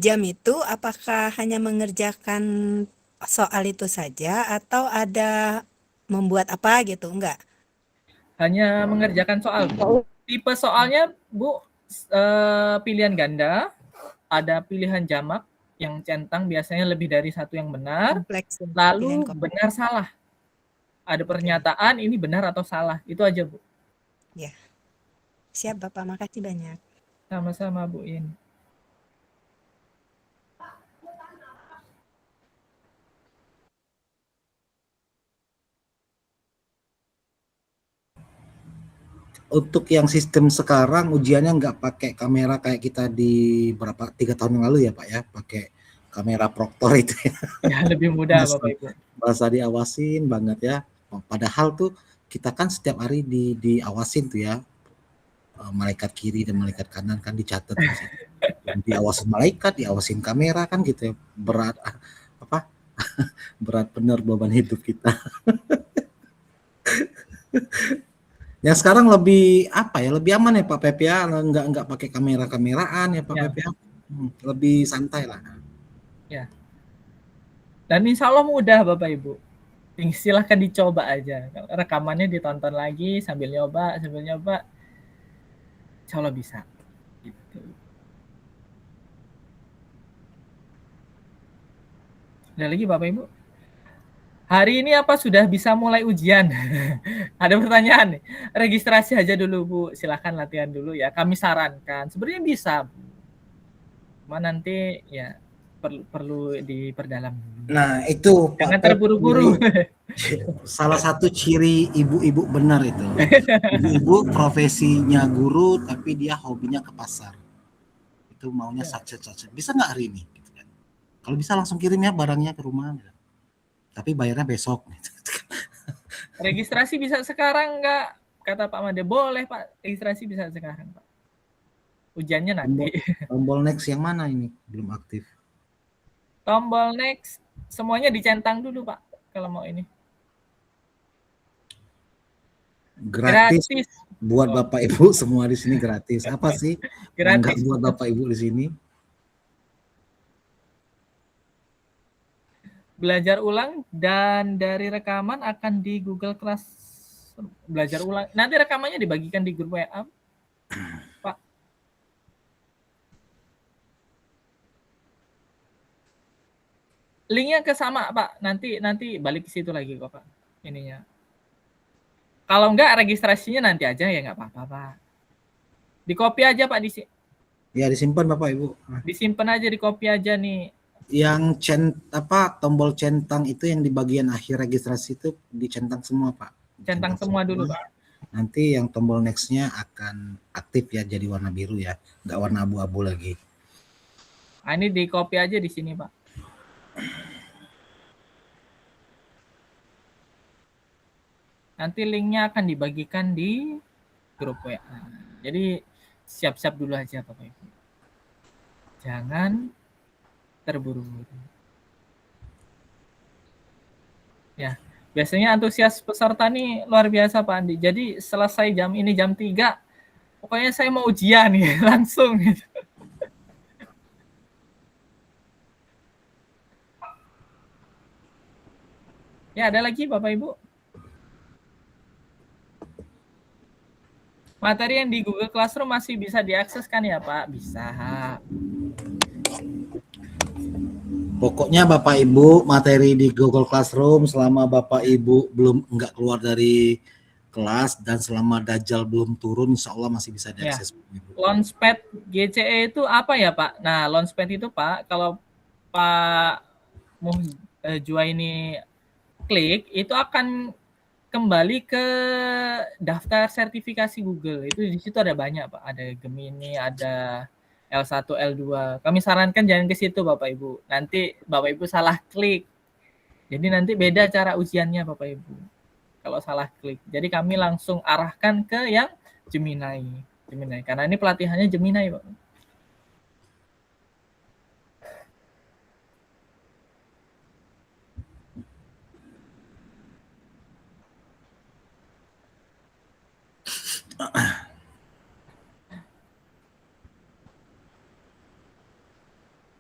jam itu apakah hanya mengerjakan soal itu saja atau ada membuat apa gitu? Enggak. Hanya mengerjakan soal. Tipe soalnya, Bu, pilihan ganda, ada pilihan jamak yang centang biasanya lebih dari 1 yang benar, lalu benar salah. ada pernyataan ini benar atau salah. Itu aja, Bu. Ya. Siap, Bapak. Makasih banyak. Sama-sama, Bu In. Untuk yang sistem sekarang ujiannya nggak pakai kamera kayak kita di 3 tahun yang lalu ya Pak ya, pakai kamera proktor itu ya. Ya, lebih mudah Bapak Ibu. Bahasa diawasin banget ya. Padahal tuh kita kan setiap hari diawasin tuh ya. Malaikat kiri dan malaikat kanan kan dicatat diawasin malaikat, diawasin kamera kan gitu ya. Berat apa? Berat bener beban hidup kita. Yang sekarang lebih apa ya, lebih aman ya Pak Pep ya, nggak pakai kameraan ya Pak Pep ya, lebih santai lah. Ya. Dan insya Allah mudah Bapak Ibu. Silahkan dicoba aja. Rekamannya ditonton lagi sambil nyoba. Insya Allah bisa. Gitu. Ada lagi Bapak Ibu? Hari ini apa sudah bisa mulai ujian? Ada pertanyaan nih. Registrasi aja dulu Bu, silahkan latihan dulu ya. Kami sarankan, sebenarnya bisa. Cuma nanti ya perlu diperdalam. Nah itu jangan terburu-buru. Salah satu ciri ibu-ibu benar itu. Ibu-ibu profesinya guru, tapi dia hobinya ke pasar. Itu maunya sachet. Bisa nggak hari ini? Gitu kan. Kalau bisa langsung kirim ya barangnya ke rumah. Tapi bayarnya besok. Registrasi bisa sekarang nggak? Kata Pak Made, boleh Pak, registrasi bisa sekarang Pak. Ujiannya nanti. Tombol next yang mana ini? Belum aktif. Tombol next, semuanya dicentang dulu Pak, kalau mau ini. Gratis. Buat Bapak Ibu semua di sini gratis. Apa sih? Gratis. Buat Bapak Ibu di sini. Belajar ulang dan dari rekaman akan di Google Class belajar ulang. Nanti rekamannya dibagikan di grup WA, Pak. Linknya ke sama Pak. Nanti balik ke situ lagi kok Pak. Ininya. Kalau enggak registrasinya nanti aja ya nggak apa-apa Pak. Di copy aja Pak Ya disimpan Bapak Ibu. Disimpan aja, di copy aja nih. Yang tombol centang itu yang di bagian akhir registrasi itu dicentang semua Pak. Centang semua dulu Pak. Nanti yang tombol next-nya akan aktif ya, jadi warna biru ya, nggak warna abu-abu lagi. Nah, ini di copy aja di sini Pak. Nanti linknya akan dibagikan di grup WA. Jadi siap-siap dulu aja Bapak Ibu. Jangan terburu-buru. Ya, biasanya antusias peserta nih luar biasa Pak Andi. Jadi selesai jam ini jam 3, pokoknya saya mau ujian nih, langsung gitu. Ya, ada lagi Bapak Ibu? Materi yang di Google Classroom masih bisa diakses kan ya Pak? Bisa. Pokoknya Bapak Ibu materi di Google Classroom selama Bapak Ibu nggak keluar dari kelas dan selama Dajjal belum turun, insya Allah masih bisa diakses. Ya. Launchpad GCE itu apa ya Pak? Nah, Launchpad itu Pak, kalau Pak Jua ini klik, itu akan kembali ke daftar sertifikasi Google. Itu di situ ada banyak Pak, ada Gemini, ada L1, L2. Kami sarankan jangan ke situ Bapak Ibu. Nanti Bapak Ibu salah klik. Jadi nanti beda cara ujiannya Bapak Ibu. Kalau salah klik. Jadi kami langsung arahkan ke yang Gemini. Karena ini pelatihannya Gemini Pak.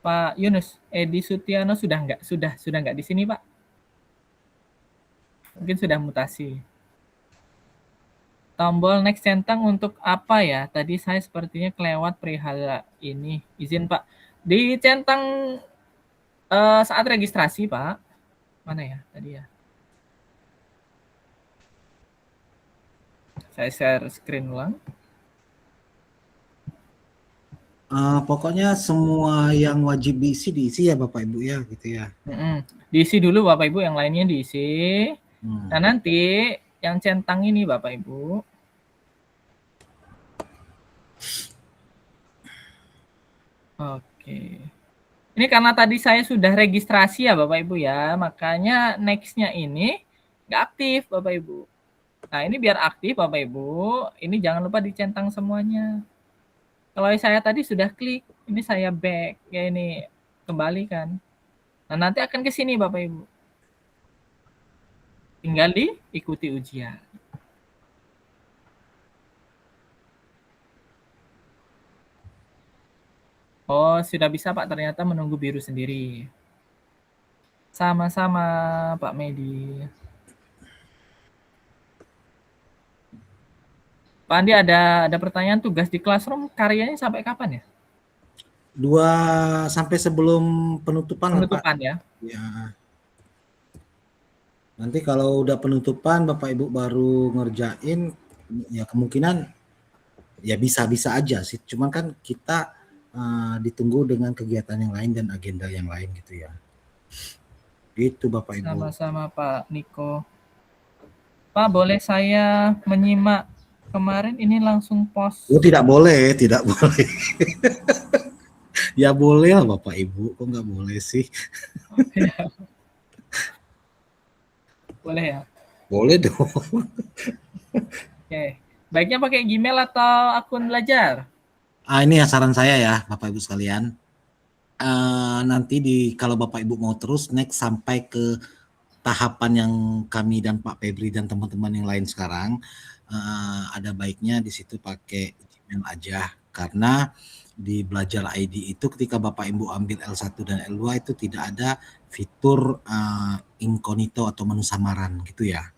Pak Yunus, Edi Sutiano sudah nggak di sini Pak? Mungkin sudah mutasi. Tombol next centang untuk apa ya? Tadi saya sepertinya kelewat perihal ini. Izin Pak. Di centang saat registrasi Pak. Mana ya tadi ya? Saya share screen ulang. Pokoknya semua yang wajib diisi ya Bapak Ibu ya gitu ya. Diisi dulu Bapak Ibu, yang lainnya diisi. Nah nanti yang centang ini Bapak Ibu. Oke. Ini karena tadi saya sudah registrasi ya Bapak Ibu ya, makanya next-nya ini nggak aktif Bapak Ibu. Nah ini biar aktif Bapak Ibu, ini jangan lupa dicentang semuanya. Kalau saya tadi sudah klik, ini saya back, ya ini kembalikan. Nah nanti akan ke sini Bapak Ibu. Tinggal diikuti ujian. Oh, sudah bisa Pak, ternyata menunggu biru sendiri. Sama-sama Pak Medi. Pak Andi, ada pertanyaan, tugas di Classroom karyanya sampai kapan ya? 2 sampai sebelum penutupan Penutupan Pak. Ya. Ya. Nanti kalau udah penutupan Bapak Ibu baru ngerjain, ya kemungkinan ya bisa-bisa aja sih. Cuman kan kita ditunggu dengan kegiatan yang lain dan agenda yang lain gitu ya. Gitu Bapak Ibu. Sama-sama Pak Niko. Pak, boleh saya menyimak kemarin ini langsung post? Oh, tidak boleh. Ya boleh lah Bapak Ibu, kok nggak boleh sih? Boleh ya? Boleh dong. Oke. Baiknya pakai Gmail atau akun belajar? Ini ya saran saya ya Bapak Ibu sekalian. Nanti kalau Bapak Ibu mau terus next sampai ke tahapan yang kami dan Pak Febri dan teman-teman yang lain sekarang, ada baiknya di situ pakai Gmail aja, karena di Belajar ID itu ketika Bapak Ibu ambil L1 dan L2 itu tidak ada fitur incognito atau menu samaran gitu ya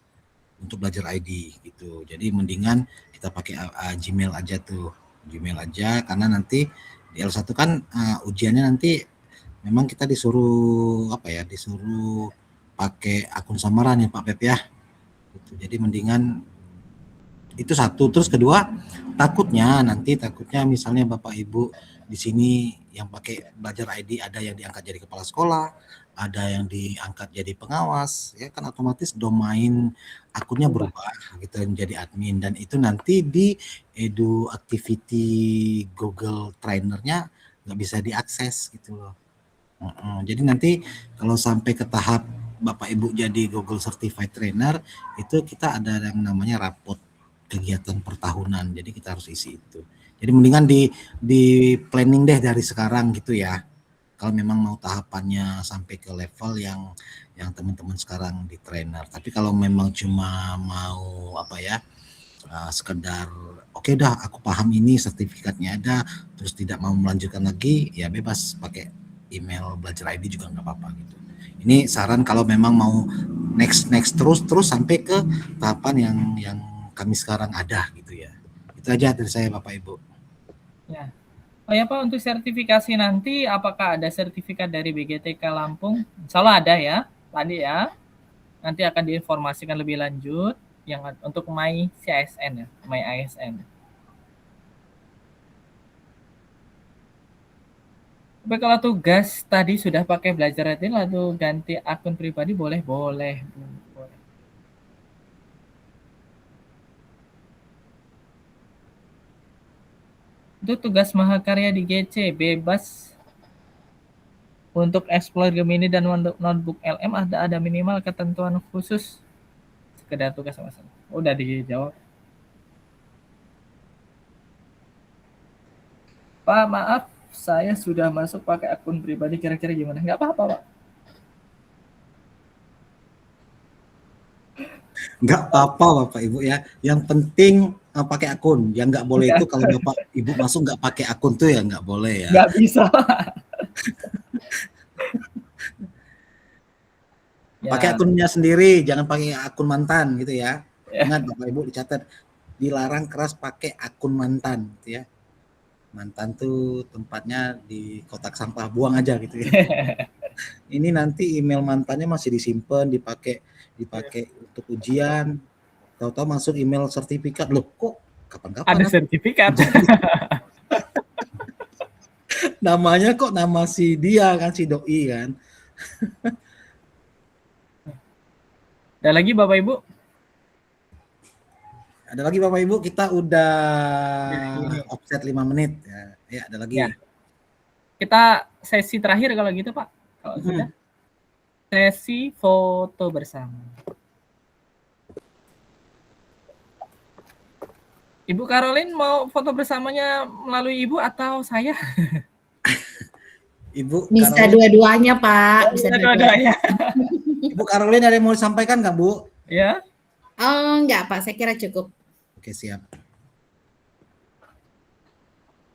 untuk Belajar ID gitu. Jadi mendingan kita pakai Gmail aja tuh, Gmail aja, karena nanti di L1 kan ujiannya nanti memang kita disuruh disuruh pakai akun samaran ya Pak Pep ya. Gitu. Jadi mendingan itu satu. Terus kedua, takutnya misalnya Bapak Ibu di sini yang pakai Belajar ID ada yang diangkat jadi kepala sekolah, ada yang diangkat jadi pengawas, ya kan otomatis domain akunnya berubah gitu menjadi admin, dan itu nanti di Edu Activity Google Trainer-nya nggak bisa diakses gitu loh. Jadi nanti kalau sampai ke tahap Bapak Ibu jadi Google Certified Trainer, itu kita ada yang namanya raport kegiatan pertahunan. Jadi kita harus isi itu. Jadi mendingan di planning deh dari sekarang gitu ya. Kalau memang mau tahapannya sampai ke level yang teman-teman sekarang di trainer. Tapi kalau memang cuma mau sekedar oke dah aku paham ini, sertifikatnya ada, terus tidak mau melanjutkan lagi, ya bebas pakai email Belajar ID juga nggak apa-apa gitu. Ini saran kalau memang mau next terus sampai ke tahapan yang kami sekarang ada gitu ya. Itu aja dari saya Bapak Ibu. Ya. Oh ya Pak, untuk sertifikasi nanti apakah ada sertifikat dari BGTK Lampung? Insya Allah ada ya, Pak Andi ya. Nanti akan diinformasikan lebih lanjut yang untuk My CSN ya, My ASN. Tapi kalau tugas tadi sudah pakai Belajar ID lalu ganti akun pribadi boleh. Itu tugas mahakarya di GC bebas untuk explore Gemini dan notebook LM ada minimal ketentuan khusus sekedar tugas sama-sama. Udah dijawab. Pak, maaf, saya sudah masuk pakai akun pribadi, kira-kira gimana? Nggak apa-apa, Pak. Nggak apa-apa Bapak Ibu ya. Yang penting pakai akun. Yang nggak boleh itu kalau Bapak Ibu masuk nggak pakai akun tuh ya nggak boleh ya. Nggak bisa. Pakai akunnya sendiri, jangan pakai akun mantan gitu ya. Ingat Bapak Ibu dicatat, dilarang keras pakai akun mantan gitu ya. Mantan tuh tempatnya di kotak sampah, buang aja gitu ya. Ini nanti email mantannya masih disimpan, dipakai untuk ujian. Tahu-tahu masuk email sertifikat, loh kok kapan-kapan Ada sertifikat. namanya kok nama si dia kan, si doi kan. Ada lagi Bapak Ibu? Ada lagi Bapak Ibu, kita udah Ini. offset 5 menit ya, ada lagi. Ya. Kita sesi terakhir kalau gitu Pak. Kalau sudah. Sesi foto bersama. Ibu Caroline mau foto bersamanya melalui Ibu atau saya? Ibu Bisa Caroline, dua-duanya, Pak. Bisa Dua-duanya. Ibu Caroline ada yang mau disampaikan nggak Bu? Ya. Oh, enggak, Pak. Saya kira cukup. Oke, siap.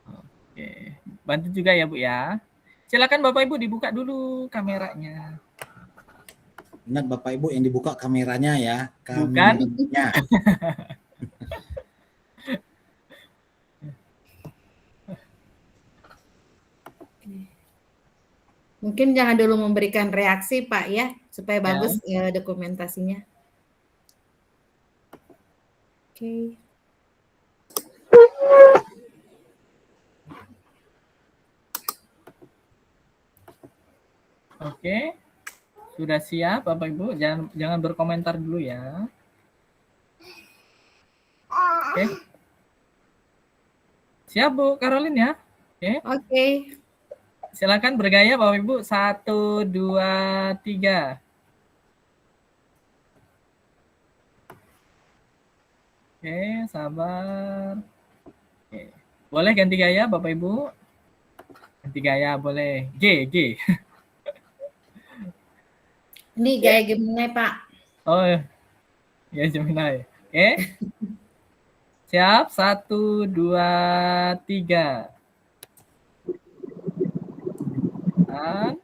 Oke. Bantu juga ya Bu ya. Silakan Bapak Ibu dibuka dulu kameranya. Ingat Bapak Ibu yang dibuka kameranya ya. Bukan. Kameranya. Mungkin jangan dulu memberikan reaksi, Pak, ya. Supaya bagus dokumentasinya. Oke. Oke. Sudah siap Bapak Ibu? Jangan berkomentar dulu ya. Oke. Siap Bu Caroline ya? Oke. Oke. Silakan bergaya Bapak Ibu. 1, 2, 3. Oke, sabar. Oke. Boleh ganti gaya Bapak Ibu? Ganti gaya boleh. G. Ini gaya Gemini, Pak. Oh, ya Gemini. Oke. Siap, 1, 2, 3. Dan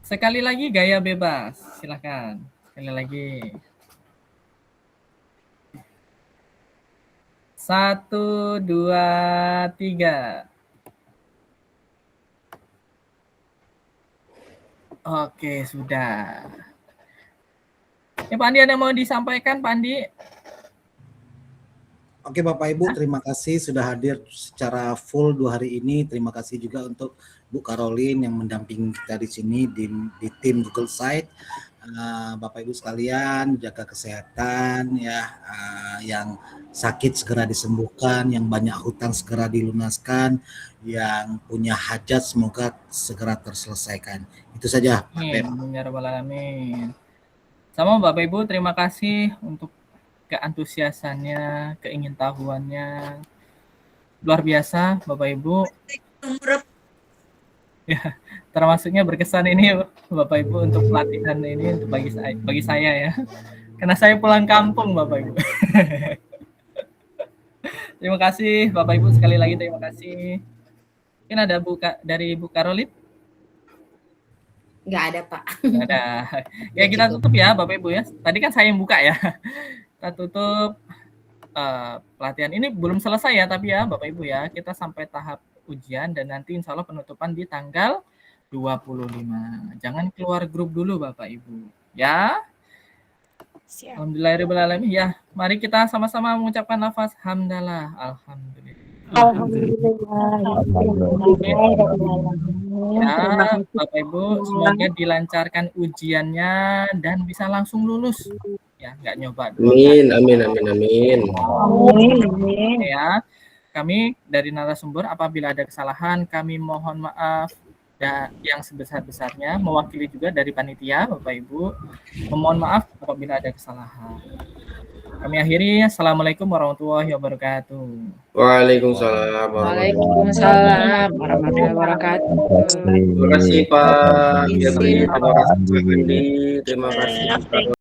sekali lagi gaya bebas. Silakan. Sekali lagi. 1, 2, 3. Oke, sudah. Ya, Pak Andi ada mau disampaikan, Pak Andi? Oke Bapak Ibu, terima kasih sudah hadir secara full 2 hari ini. Terima kasih juga untuk Bu Caroline yang mendampingi kita di sini di tim Google Site. Bapak Ibu sekalian, jaga kesehatan ya, yang sakit segera disembuhkan, yang banyak hutang segera dilunaskan, yang punya hajat semoga segera terselesaikan. Itu saja Pak Pep. Ya Rabbal Alamin. Sama Bapak Ibu, terima kasih untuk keantusiasannya, keingintahuannya. Luar biasa Bapak Ibu. Ya, termasuknya berkesan ini Bapak Ibu untuk pelatihan ini untuk bagi saya ya. Karena saya pulang kampung Bapak Ibu. Terima kasih Bapak Ibu, sekali lagi terima kasih. Mungkin ada dari Bu Caroline? Nggak ada, Pak. Nggak ada. Ya kita tutup ya Bapak Ibu ya. Tadi kan saya yang buka ya. Kita tutup pelatihan ini belum selesai ya, tapi ya Bapak Ibu ya, kita sampai tahap ujian dan nanti insya Allah penutupan di tanggal 25. Jangan keluar grup dulu Bapak Ibu ya. Siap. Alhamdulillahirrahmanirrahim. Ya, mari kita sama-sama mengucapkan lafaz hamdalah. Ya, Bapak Ibu, semoga dilancarkan ujiannya dan bisa langsung lulus. Ya, nggak nyoba dulu. Amin. Ya, kami dari narasumber apabila ada kesalahan kami mohon maaf yang sebesar-besarnya, mewakili juga dari panitia Bapak Ibu memohon maaf apabila ada kesalahan. Kami akhiri, assalamualaikum warahmatullahi wabarakatuh. Waalaikumsalam warahmatullahi wabarakatuh. Terima kasih Pak Firly, terima kasih Pak Andi, terima kasih Pak